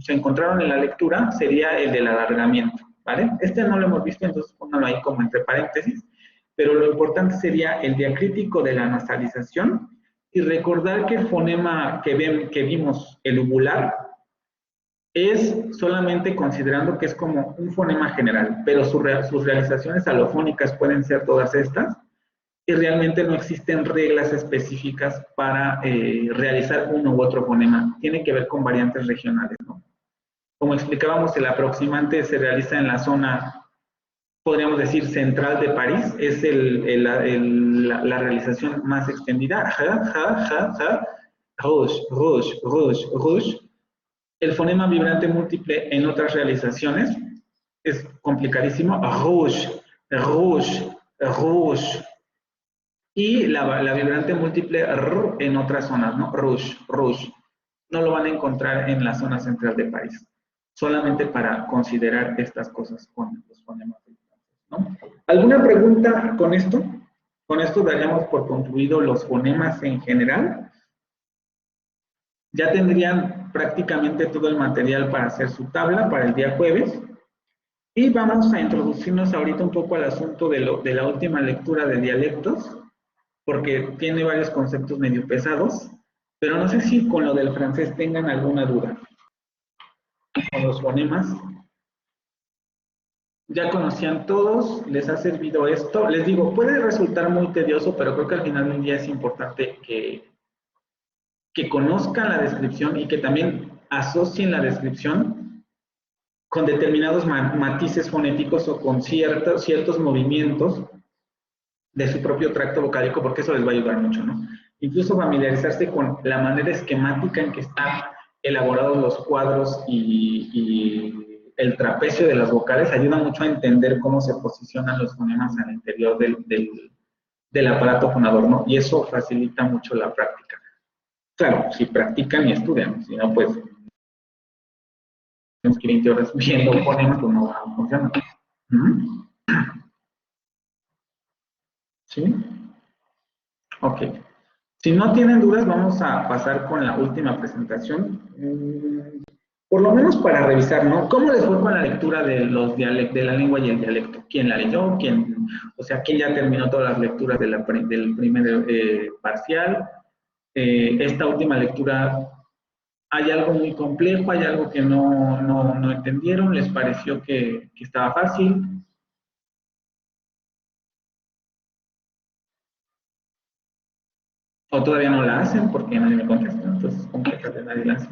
se encontraron en la lectura, sería el del alargamiento, ¿vale? Este no lo hemos visto, entonces pónganlo ahí como entre paréntesis, pero lo importante sería el diacrítico de la nasalización y recordar que el fonema que vimos, el uvular, es solamente considerando que es como un fonema general, pero sus realizaciones alofónicas pueden ser todas estas, y realmente no existen reglas específicas para realizar uno u otro fonema. Tiene que ver con variantes regionales, ¿no? Como explicábamos, el aproximante se realiza en la zona, podríamos decir, central de París, es la realización más extendida. Rouge. El fonema vibrante múltiple en otras realizaciones es complicadísimo. Rouge. Y la vibrante múltiple en otras zonas, ¿no? Rouge. No lo van a encontrar en la zona central de París. Solamente para considerar estas cosas con los fonemas, ¿no? ¿Alguna pregunta con esto? Con esto daríamos por concluido los fonemas en general. Ya tendrían prácticamente todo el material para hacer su tabla para el día jueves. Y vamos a introducirnos ahorita un poco al asunto de la última lectura de dialectos, porque tiene varios conceptos medio pesados, pero no sé si con lo del francés tengan alguna duda. Con los fonemas. Ya conocían todos, les ha servido esto. Les digo, puede resultar muy tedioso, pero creo que al final del día es importante que conozcan la descripción y que también asocien la descripción con determinados matices fonéticos o con ciertos movimientos de su propio tracto vocálico, porque eso les va a ayudar mucho, ¿no? Incluso familiarizarse con la manera esquemática en que están elaborados los cuadros y el trapecio de las vocales ayuda mucho a entender cómo se posicionan los fonemas al interior del aparato fonador, ¿no? Y eso facilita mucho la práctica. Claro, si practican y estudian, si no, pues, tenemos que 20 horas viendo un fonema, pues no va a funcionar. ¿Sí? Ok. Si no tienen dudas, vamos a pasar con la última presentación. Por lo menos para revisar, ¿no? ¿Cómo les fue con la lectura de de la lengua y el dialecto? ¿Quién la leyó? ¿Quién ya terminó todas las lecturas del primer parcial? Esta última lectura, ¿hay algo muy complejo? ¿Hay algo que no entendieron? ¿Les pareció que estaba fácil? ¿O todavía no la hacen? Porque nadie me contesta. Entonces, compleja de nadie la hace.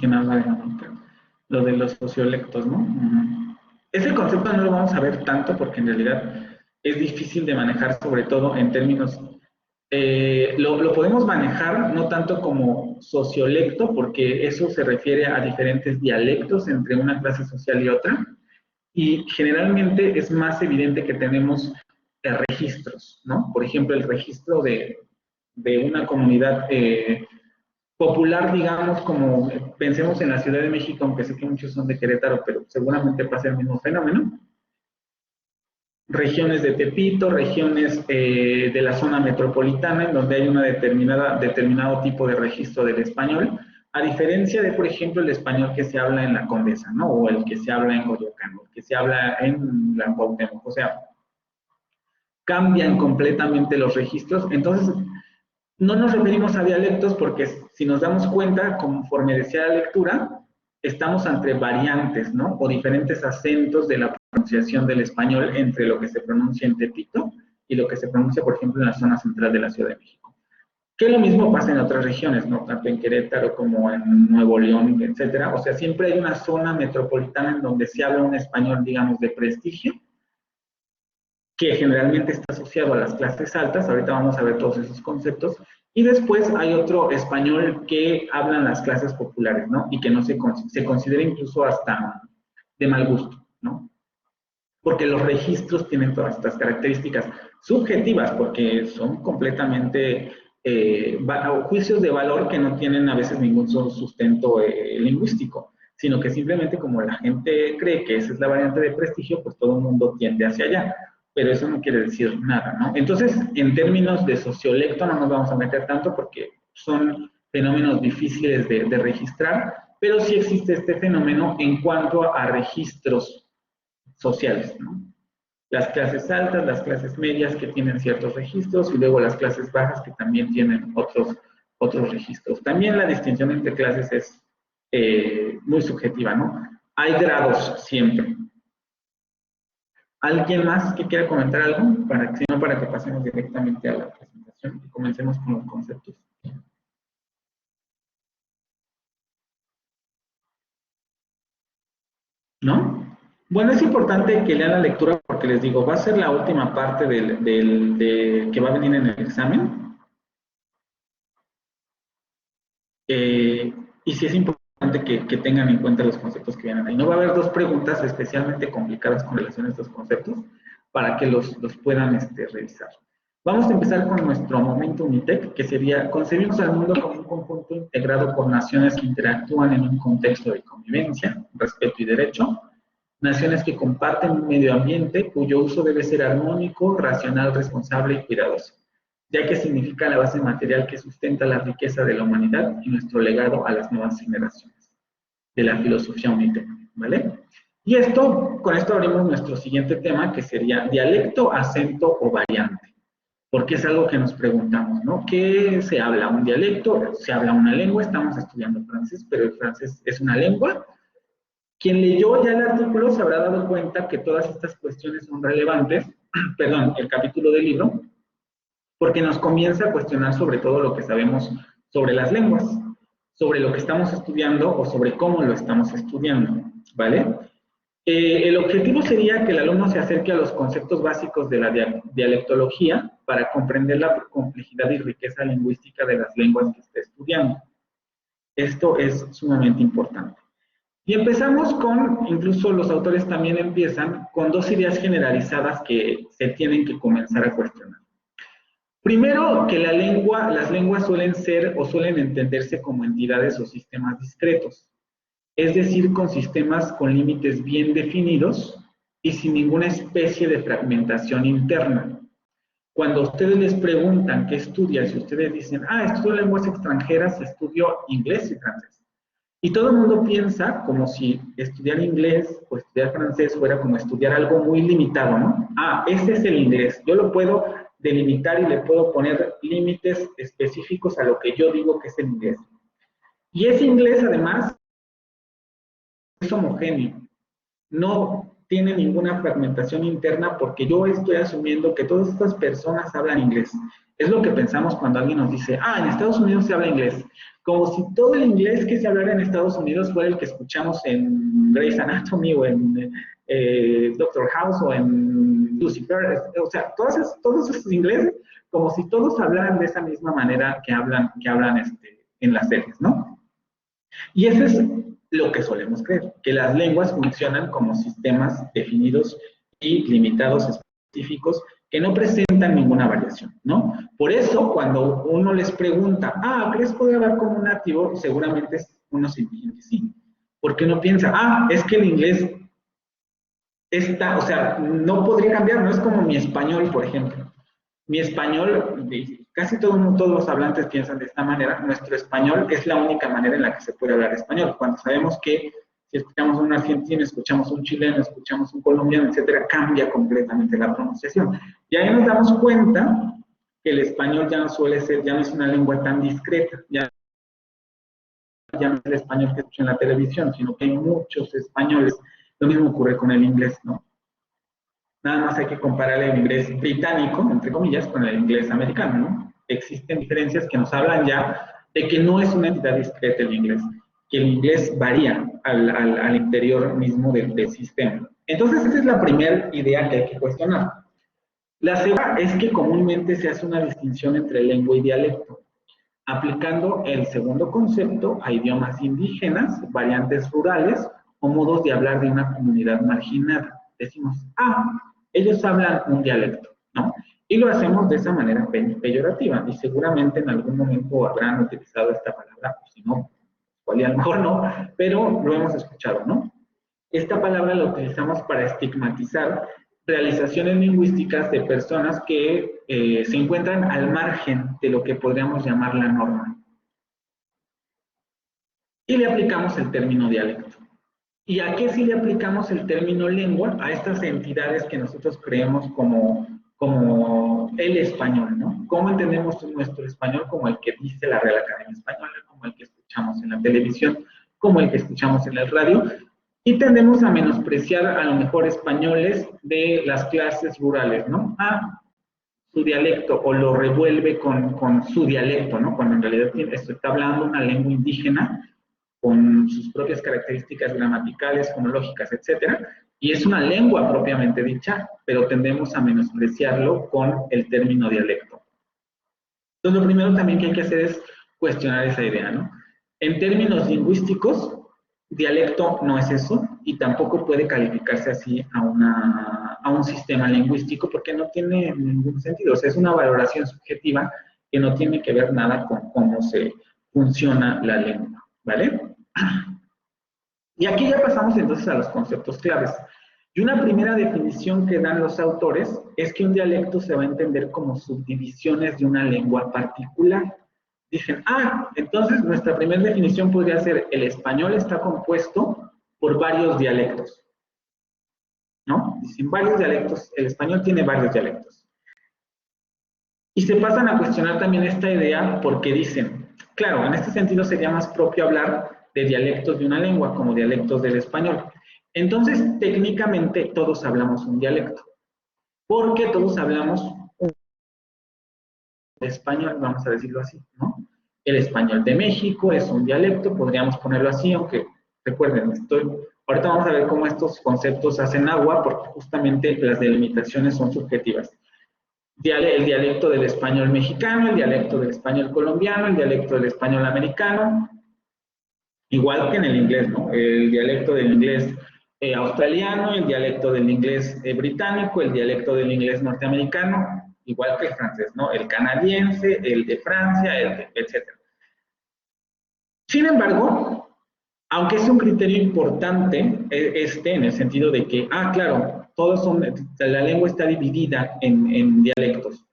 que nada de lo de los sociolectos, ¿no? Ese concepto no lo vamos a ver tanto porque en realidad es difícil de manejar, sobre todo en términos, lo podemos manejar no tanto como sociolecto, porque eso se refiere a diferentes dialectos entre una clase social y otra, y generalmente es más evidente que tenemos registros, ¿no? Por ejemplo, el registro de una comunidad popular, digamos, como pensemos en la Ciudad de México, aunque sé que muchos son de Querétaro, pero seguramente pasa el mismo fenómeno. Regiones de Tepito, regiones de la zona metropolitana, en donde hay una determinado tipo de registro del español, a diferencia de, por ejemplo, el español que se habla en la Condesa, ¿no? O el que se habla en Coyoacán, o el que se habla en la Cuauhtémoc. O sea, cambian completamente los registros. Entonces, no nos referimos a dialectos porque si nos damos cuenta, conforme decía la lectura, estamos ante variantes, ¿no? O diferentes acentos de la pronunciación del español entre lo que se pronuncia en Tepito y lo que se pronuncia, por ejemplo, en la zona central de la Ciudad de México. Que lo mismo pasa en otras regiones, ¿no? Tanto en Querétaro como en Nuevo León, etcétera. O sea, siempre hay una zona metropolitana en donde se habla un español, digamos, de prestigio, que generalmente está asociado a las clases altas. Ahorita vamos a ver todos esos conceptos. Y después hay otro español que hablan las clases populares, ¿no? Y que no se considera incluso hasta de mal gusto, ¿no? Porque los registros tienen todas estas características subjetivas, porque son completamente juicios de valor que no tienen a veces ningún sustento lingüístico, sino que simplemente como la gente cree que esa es la variante de prestigio, pues todo el mundo tiende hacia allá. Pero eso no quiere decir nada, ¿no? Entonces, en términos de sociolecto no nos vamos a meter tanto porque son fenómenos difíciles de registrar, pero sí existe este fenómeno en cuanto a registros sociales, ¿no? Las clases altas, las clases medias que tienen ciertos registros y luego las clases bajas que también tienen otros registros. También la distinción entre clases es muy subjetiva, ¿no? Hay grados siempre. ¿Alguien más que quiera comentar algo? Para que pasemos directamente a la presentación y comencemos con los conceptos. ¿No? Bueno, es importante que lean la lectura porque les digo, va a ser la última parte que va a venir en el examen. Y sí es importante que tengan en cuenta los conceptos que vienen ahí. No va a haber dos preguntas especialmente complicadas con relación a estos conceptos para que los puedan revisar. Vamos a empezar con nuestro momento Unitec, que sería: concebimos al mundo como un conjunto integrado por naciones que interactúan en un contexto de convivencia, respeto y derecho, naciones que comparten un medio ambiente cuyo uso debe ser armónico, racional, responsable y cuidadoso, ya que significa la base material que sustenta la riqueza de la humanidad y nuestro legado a las nuevas generaciones, de la filosofía Unitec, ¿vale? Y con esto abrimos nuestro siguiente tema, que sería dialecto, acento o variante, porque es algo que nos preguntamos, ¿no? ¿Qué se habla? ¿Un dialecto? ¿Se habla una lengua? Estamos estudiando francés, pero el francés es una lengua. Quien leyó ya el artículo se habrá dado cuenta que todas estas cuestiones son relevantes, perdón, el capítulo del libro, porque nos comienza a cuestionar sobre todo lo que sabemos sobre las lenguas, sobre lo que estamos estudiando o sobre cómo lo estamos estudiando, ¿vale? El objetivo sería que el alumno se acerque a los conceptos básicos de la dialectología para comprender la complejidad y riqueza lingüística de las lenguas que esté estudiando. Esto es sumamente importante. Y empezamos incluso los autores también empiezan con dos ideas generalizadas que se tienen que comenzar a cuestionar. Primero, que las lenguas suelen ser o suelen entenderse como entidades o sistemas discretos, es decir, con sistemas con límites bien definidos y sin ninguna especie de fragmentación interna. Cuando ustedes les preguntan qué estudias, y ustedes dicen, estudio lenguas extranjeras, estudio inglés y francés. Y todo el mundo piensa como si estudiar inglés o estudiar francés fuera como estudiar algo muy limitado, ¿no? Ese es el inglés, yo lo puedo delimitar y le puedo poner límites específicos a lo que yo digo que es el inglés. Y ese inglés, además, es homogéneo. No tiene ninguna fragmentación interna porque yo estoy asumiendo que todas estas personas hablan inglés. Es lo que pensamos cuando alguien nos dice, ah, en Estados Unidos se habla inglés. Como si todo el inglés que se hablara en Estados Unidos fuera el que escuchamos en Grey's Anatomy o en Doctor House o en Lucifer. O sea, todos esos ingleses, como si todos hablaran de esa misma manera que hablan en las series, ¿no? Y eso es lo que solemos creer, que las lenguas funcionan como sistemas definidos y limitados específicos que no presentan ninguna variación, ¿no? Por eso, cuando uno les pregunta, ah, ¿crees poder hablar como un nativo? Seguramente uno se imagina que sí. Porque uno piensa, ah, es que el inglés está, o sea, no podría cambiar, no es como mi español, por ejemplo. Mi español, casi todos los hablantes piensan de esta manera, nuestro español es la única manera en la que se puede hablar español. Cuando sabemos que si escuchamos a un argentino, escuchamos a un chileno, escuchamos a un colombiano, etcétera, cambia completamente la pronunciación. Y ahí nos damos cuenta que el español ya no suele ser, ya no es una lengua tan discreta, ya no es el español que escucho en la televisión, sino que hay muchos españoles. Lo mismo ocurre con el inglés, ¿no? Nada más hay que comparar el inglés británico, entre comillas, con el inglés americano, ¿no? Existen diferencias que nos hablan ya de que no es una entidad discreta el inglés, que el inglés varía al interior mismo del sistema. Entonces, esa es la primera idea que hay que cuestionar. La segunda es que comúnmente se hace una distinción entre lengua y dialecto, aplicando el segundo concepto a idiomas indígenas, variantes rurales o modos de hablar de una comunidad marginada. Decimos, ah, ellos hablan un dialecto, ¿no? Y lo hacemos de esa manera peyorativa, y seguramente en algún momento habrán utilizado esta palabra, o si no, igual y a lo mejor no, pero lo hemos escuchado, ¿no? Esta palabra la utilizamos para estigmatizar realizaciones lingüísticas de personas que se encuentran al margen de lo que podríamos llamar la norma. Y le aplicamos el término dialecto. ¿Y a qué sí le aplicamos el término lengua? A estas entidades que nosotros creemos como el español, ¿no? ¿Cómo entendemos nuestro español? Como el que dice la Real Academia Española, como el que escuchamos en la televisión, como el que escuchamos en el radio, y tendemos a menospreciar a lo mejor españoles de las clases rurales, ¿no? Ah, su dialecto, o lo revuelve con su dialecto, ¿no? Cuando en realidad está hablando una lengua indígena, con sus propias características gramaticales, fonológicas, etcétera, y es una lengua propiamente dicha, pero tendemos a menospreciarlo con el término dialecto. Entonces, lo primero también que hay que hacer es cuestionar esa idea, ¿no? En términos lingüísticos, dialecto no es eso, y tampoco puede calificarse así a un sistema lingüístico, porque no tiene ningún sentido. O sea, es una valoración subjetiva que no tiene que ver nada con cómo se funciona la lengua, ¿vale? Y aquí ya pasamos entonces a los conceptos claves. Y una primera definición que dan los autores es que un dialecto se va a entender como subdivisiones de una lengua particular. Dicen, ah, entonces nuestra primera definición podría ser: el español está compuesto por varios dialectos, ¿no? Dicen varios dialectos, el español tiene varios dialectos. Y se pasan a cuestionar también esta idea porque dicen, claro, en este sentido sería más propio hablar de dialectos de una lengua como dialectos del español. Entonces, técnicamente, todos hablamos un dialecto, porque todos hablamos un español, vamos a decirlo así, ¿no? El español de México es un dialecto, podríamos ponerlo así, aunque recuerden, ahorita vamos a ver cómo estos conceptos hacen agua, porque justamente las delimitaciones son subjetivas. El dialecto del español mexicano, el dialecto del español colombiano, el dialecto del español americano, igual que en el inglés, ¿no? El dialecto del inglés australiano, el dialecto del inglés británico, el dialecto del inglés norteamericano, igual que el francés, ¿no? El canadiense, el de Francia, etc. Sin embargo, aunque es un criterio importante, en el sentido de que, ah, claro, la lengua está dividida en dialectos.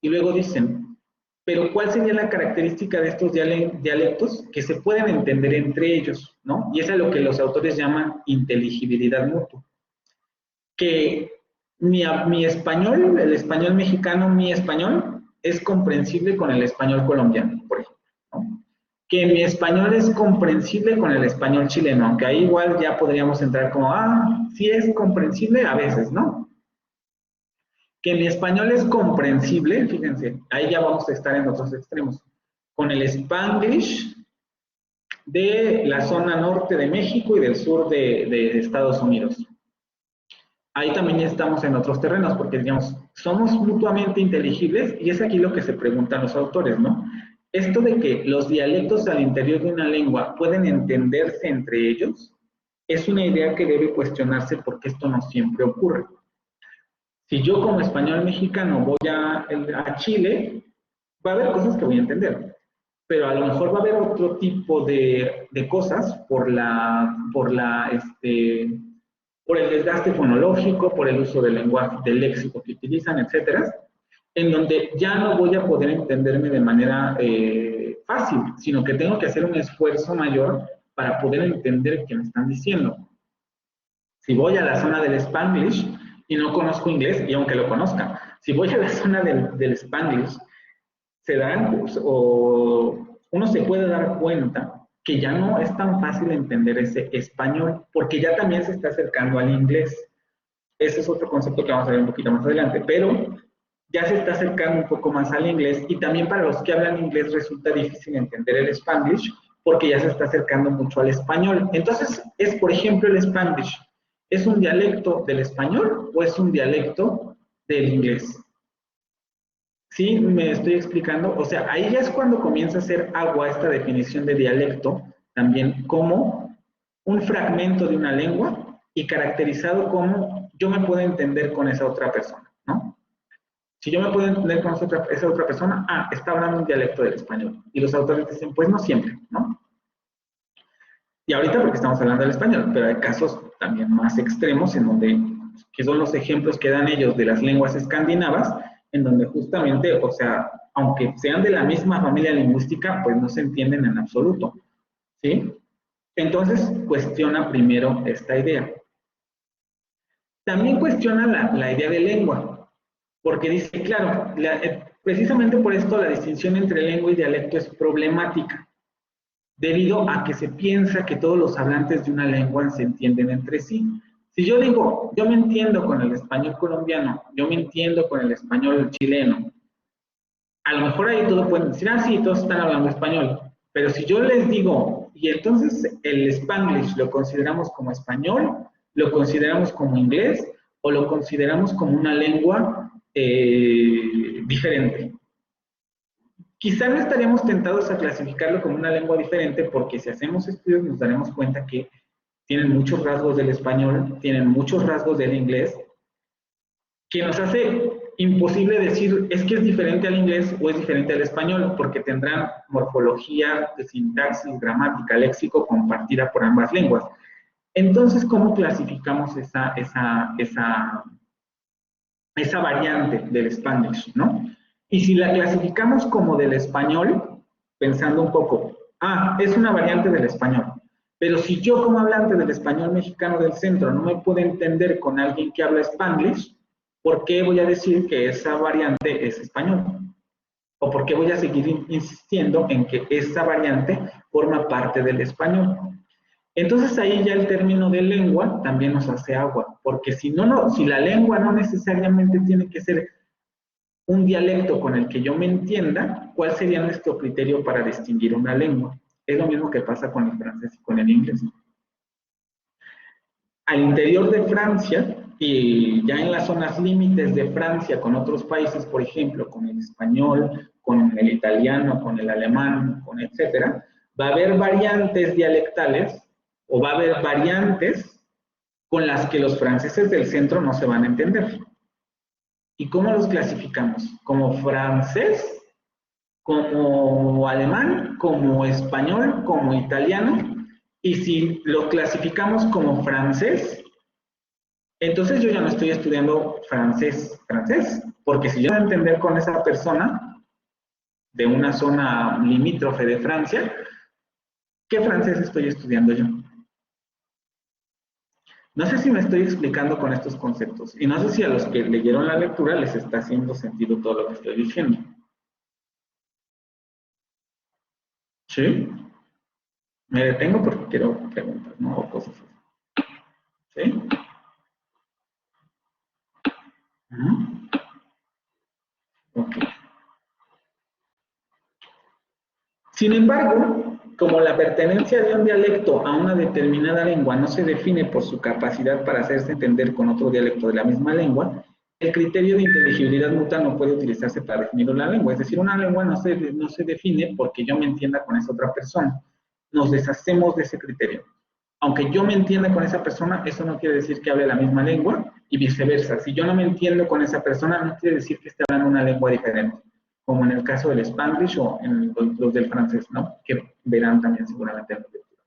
Y luego dicen, pero ¿cuál sería la característica de estos dialectos? Que se pueden entender entre ellos, ¿no? Y eso es lo que los autores llaman inteligibilidad mutua. Que mi español, el español mexicano, mi español, es comprensible con el español colombiano, por ejemplo, ¿no? que mi español es comprensible con el español chileno, aunque ahí igual ya podríamos entrar como, sí es comprensible a veces, ¿no? Que mi español es comprensible, fíjense, ahí ya vamos a estar en otros extremos, con el Spanglish de la zona norte de México y del sur de Estados Unidos. Ahí también ya estamos en otros terrenos, porque digamos, somos mutuamente inteligibles, y es aquí lo que se preguntan los autores, ¿no? Esto de que los dialectos al interior de una lengua pueden entenderse entre ellos, es una idea que debe cuestionarse porque esto no siempre ocurre. Si yo como español mexicano voy a Chile, va a haber cosas que voy a entender, pero a lo mejor va a haber otro tipo de cosas por el desgaste fonológico, por el uso del lenguaje, del léxico que utilizan, etcétera, en donde ya no voy a poder entenderme de manera fácil, sino que tengo que hacer un esfuerzo mayor para poder entender qué me están diciendo. Si voy a la zona del Spanglish y no conozco inglés, y aunque lo conozca, si voy a la zona del Spanglish, uno se puede dar cuenta que ya no es tan fácil entender ese español, porque ya también se está acercando al inglés. Ese es otro concepto que vamos a ver un poquito más adelante, pero ya se está acercando un poco más al inglés, y también para los que hablan inglés resulta difícil entender el Spanglish, porque ya se está acercando mucho al español. Entonces, por ejemplo, el Spanglish, ¿es un dialecto del español o es un dialecto del inglés? ¿Sí me estoy explicando? O sea, ahí ya es cuando comienza a hacer agua esta definición de dialecto, también como un fragmento de una lengua y caracterizado como yo me puedo entender con esa otra persona, ¿no? Si yo me puedo entender con esa otra persona, está hablando un dialecto del español. Y los autores dicen, pues no siempre, ¿no? Y ahorita porque estamos hablando del español, pero hay casos también más extremos en donde, que son los ejemplos que dan ellos de las lenguas escandinavas, en donde justamente, o sea, aunque sean de la misma familia lingüística, pues no se entienden en absoluto, ¿sí? Entonces, cuestiona primero esta idea. También cuestiona la idea de lengua, porque dice, claro, precisamente por esto la distinción entre lengua y dialecto es problemática, debido a que se piensa que todos los hablantes de una lengua se entienden entre sí. Si yo digo, yo me entiendo con el español colombiano, yo me entiendo con el español chileno, a lo mejor ahí todos pueden decir, sí, todos están hablando español, pero si yo les digo, y entonces el Spanglish lo consideramos como español, lo consideramos como inglés, o lo consideramos como una lengua diferente. Quizá no estaríamos tentados a clasificarlo como una lengua diferente, porque si hacemos estudios nos daremos cuenta que tienen muchos rasgos del español, tienen muchos rasgos del inglés, que nos hace imposible decir es que es diferente al inglés o es diferente al español, porque tendrán morfología, sintaxis, gramática, léxico compartida por ambas lenguas. Entonces, ¿cómo clasificamos esa variante del Spanglish, ¿no? Y si la clasificamos como del español, pensando un poco, es una variante del español, pero si yo como hablante del español mexicano del centro no me puedo entender con alguien que habla Spanglish, ¿por qué voy a decir que esa variante es español? ¿O por qué voy a seguir insistiendo en que esa variante forma parte del español? Entonces ahí ya el término de lengua también nos hace agua, porque si la lengua no necesariamente tiene que ser un dialecto con el que yo me entienda, ¿cuál sería nuestro criterio para distinguir una lengua? Es lo mismo que pasa con el francés y con el inglés. Al interior de Francia, y ya en las zonas límites de Francia con otros países, por ejemplo, con el español, con el italiano, con el alemán, con etcétera, va a haber variantes dialectales, o va a haber variantes con las que los franceses del centro no se van a entender. ¿Y cómo los clasificamos? ¿Como francés? ¿Como alemán? ¿Como español? ¿Como italiano? Y si lo clasificamos como francés, entonces yo ya no estoy estudiando francés, porque si yo voy a entender con esa persona de una zona limítrofe de Francia, ¿qué francés estoy estudiando yo? No sé si me estoy explicando con estos conceptos, y no sé si a los que leyeron la lectura les está haciendo sentido todo lo que estoy diciendo. ¿Sí? Me detengo porque quiero preguntas, ¿no? O cosas así. ¿Sí? Ok. Sin embargo, como la pertenencia de un dialecto a una determinada lengua no se define por su capacidad para hacerse entender con otro dialecto de la misma lengua, el criterio de inteligibilidad mutua no puede utilizarse para definir una lengua. Es decir, una lengua no se define porque yo me entienda con esa otra persona. Nos deshacemos de ese criterio. Aunque yo me entienda con esa persona, eso no quiere decir que hable la misma lengua y viceversa. Si yo no me entiendo con esa persona, no quiere decir que esté hablando una lengua diferente, como en el caso del Spanglish o en los del francés, ¿no? Que verán también seguramente en la lectura.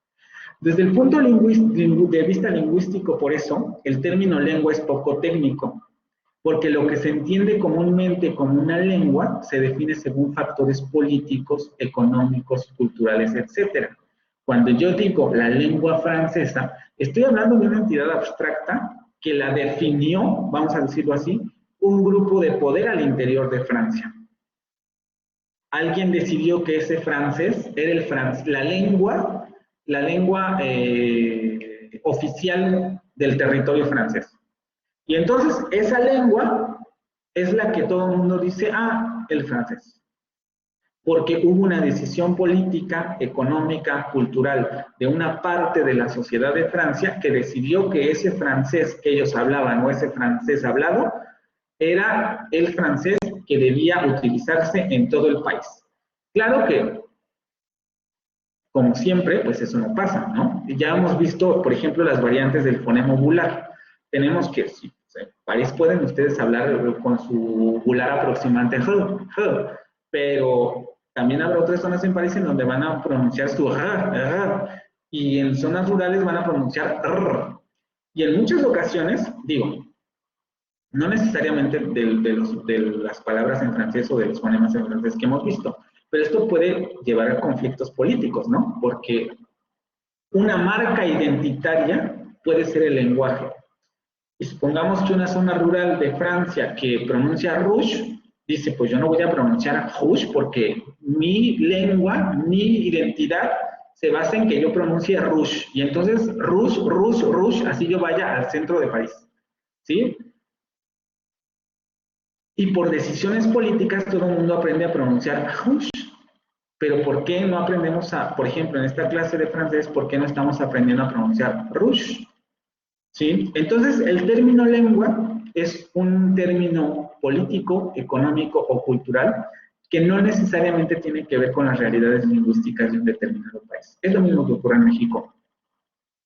Desde el punto de vista lingüístico, por eso, el término lengua es poco técnico, porque lo que se entiende comúnmente como una lengua se define según factores políticos, económicos, culturales, etc. Cuando yo digo la lengua francesa, estoy hablando de una entidad abstracta que la definió, vamos a decirlo así, un grupo de poder al interior de Francia. Alguien decidió que ese francés era la lengua oficial del territorio francés. Y entonces esa lengua es la que todo el mundo dice, ah, el francés. Porque hubo una decisión política, económica, cultural de una parte de la sociedad de Francia que decidió que ese francés que ellos hablaban o ese francés hablado era el francés que debía utilizarse en todo el país. Claro que, como siempre, pues eso no pasa, ¿no? Ya hemos visto, por ejemplo, las variantes del fonema bular. Tenemos que, sí, en París pueden ustedes hablar con su bular aproximante, pero también habrá otras zonas en París en donde van a pronunciar su y en zonas rurales van a pronunciar y en muchas ocasiones, digo, no necesariamente de las palabras en francés o de los fonemas en francés que hemos visto, pero esto puede llevar a conflictos políticos, ¿no? Porque una marca identitaria puede ser el lenguaje. Y supongamos que una zona rural de Francia que pronuncia rouge, dice, pues yo no voy a pronunciar rouge porque mi lengua, mi identidad se basa en que yo pronuncie rouge. Y entonces rouge, así yo vaya al centro de París. ¿Sí? Y por decisiones políticas todo el mundo aprende a pronunciar rouge. Pero ¿por qué no aprendemos por ejemplo, en esta clase de francés, por qué no estamos aprendiendo a pronunciar rouge? ¿Sí? Entonces, el término lengua es un término político, económico o cultural que no necesariamente tiene que ver con las realidades lingüísticas de un determinado país. Es lo mismo que ocurre en México.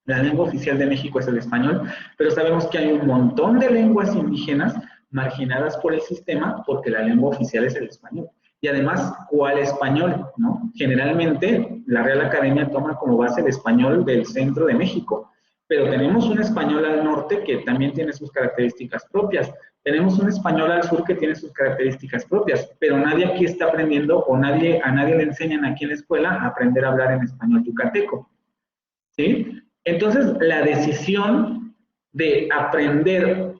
La lengua oficial de México es el español, pero sabemos que hay un montón de lenguas indígenas marginadas por el sistema porque la lengua oficial es el español. Y además, ¿cuál español? ¿No? Generalmente, la Real Academia toma como base el español del centro de México. Pero tenemos un español al norte que también tiene sus características propias. Tenemos un español al sur que tiene sus características propias, pero nadie aquí está aprendiendo o a nadie le enseñan aquí en la escuela a aprender a hablar en español yucateco. ¿Sí? Entonces, la decisión de aprender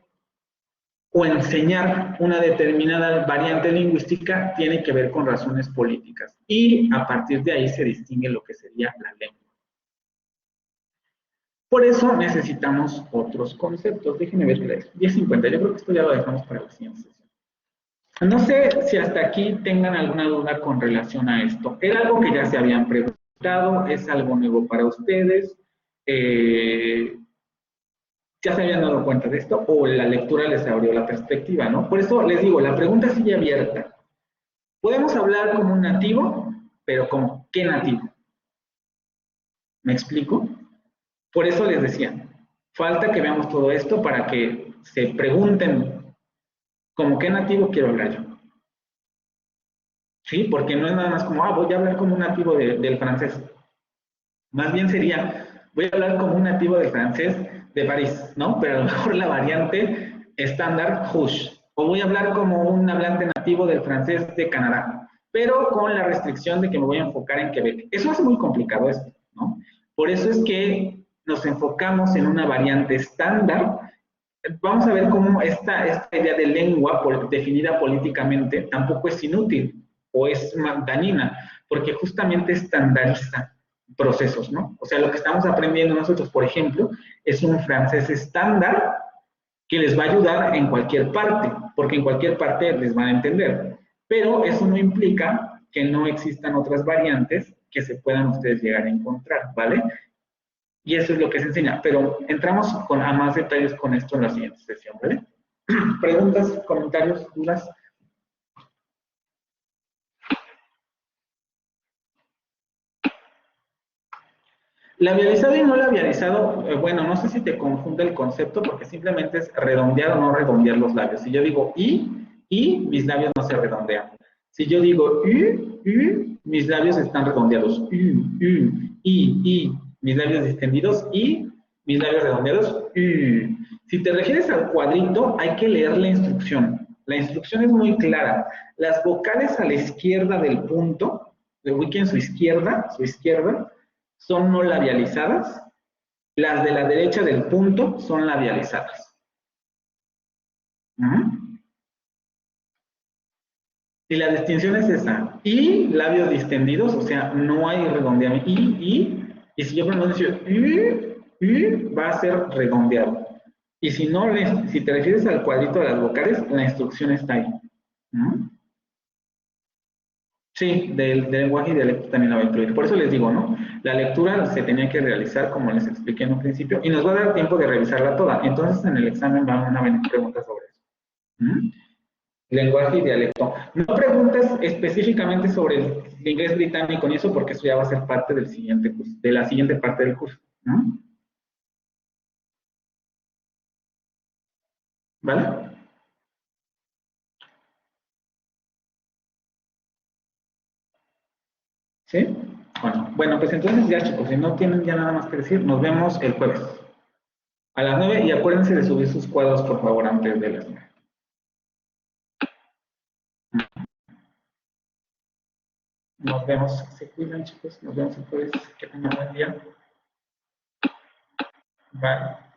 o enseñar una determinada variante lingüística tiene que ver con razones políticas. Y a partir de ahí se distingue lo que sería la lengua. Por eso necesitamos otros conceptos. Déjenme ver qué es. 10:50. Yo creo que esto ya lo dejamos para la siguiente sesión. No sé si hasta aquí tengan alguna duda con relación a esto. Era algo que ya se habían preguntado, es algo nuevo para ustedes. ¿Ya se habían dado cuenta de esto? O la lectura les abrió la perspectiva, ¿no? Por eso les digo, la pregunta sigue abierta. Podemos hablar como un nativo, pero ¿como qué nativo? ¿Me explico? Por eso les decía, falta que veamos todo esto para que se pregunten, ¿cómo qué nativo quiero hablar yo? ¿Sí? Porque no es nada más como, voy a hablar como un nativo del francés. Más bien sería, voy a hablar como un nativo del francés de París, ¿no? Pero a lo mejor la variante estándar rouge. O voy a hablar como un hablante nativo del francés de Canadá, pero con la restricción de que me voy a enfocar en Quebec. Eso hace muy complicado esto, ¿no? Por eso es que nos enfocamos en una variante estándar. Vamos a ver cómo esta idea de lengua definida políticamente tampoco es inútil o es dañina, porque justamente estandariza, procesos, ¿no? O sea, lo que estamos aprendiendo nosotros, por ejemplo, es un francés estándar que les va a ayudar en cualquier parte, porque en cualquier parte les van a entender. Pero eso no implica que no existan otras variantes que se puedan ustedes llegar a encontrar, ¿vale? Y eso es lo que se enseña, pero entramos a más detalles con esto en la siguiente sesión, ¿vale? ¿Preguntas, comentarios, dudas? Labializado y no labializado, bueno, no sé si te confunde el concepto porque simplemente es redondear o no redondear los labios. Si yo digo y, mis labios no se redondean. Si yo digo mis labios están redondeados. Y, mis labios distendidos y mis labios redondeados. Si te refieres al cuadrito, hay que leer la instrucción. La instrucción es muy clara. Las vocales a la izquierda del punto, ubiquen su izquierda, son no labializadas. Las de la derecha del punto son labializadas. Y la distinción es esa. Y labios distendidos, o sea, no hay redondeamiento. Y si yo pronuncio va a ser redondeado. Y si no, si te refieres al cuadrito de las vocales, la instrucción está ahí. Sí, del lenguaje y dialecto también la va a incluir. Por eso les digo, ¿no? La lectura se tenía que realizar como les expliqué en un principio y nos va a dar tiempo de revisarla toda. Entonces en el examen van a venir preguntas sobre eso. Lenguaje y dialecto. No preguntas específicamente sobre el inglés británico ni eso porque eso ya va a ser parte del siguiente curso, de la siguiente parte del curso. ¿Vale? ¿Sí? Bueno, pues entonces ya chicos, si no tienen ya nada más que decir, nos vemos el jueves a las 9 y acuérdense de subir sus cuadros por favor antes de las 9. Nos vemos, se cuidan chicos, nos vemos el jueves, que tengan buen día. Bye.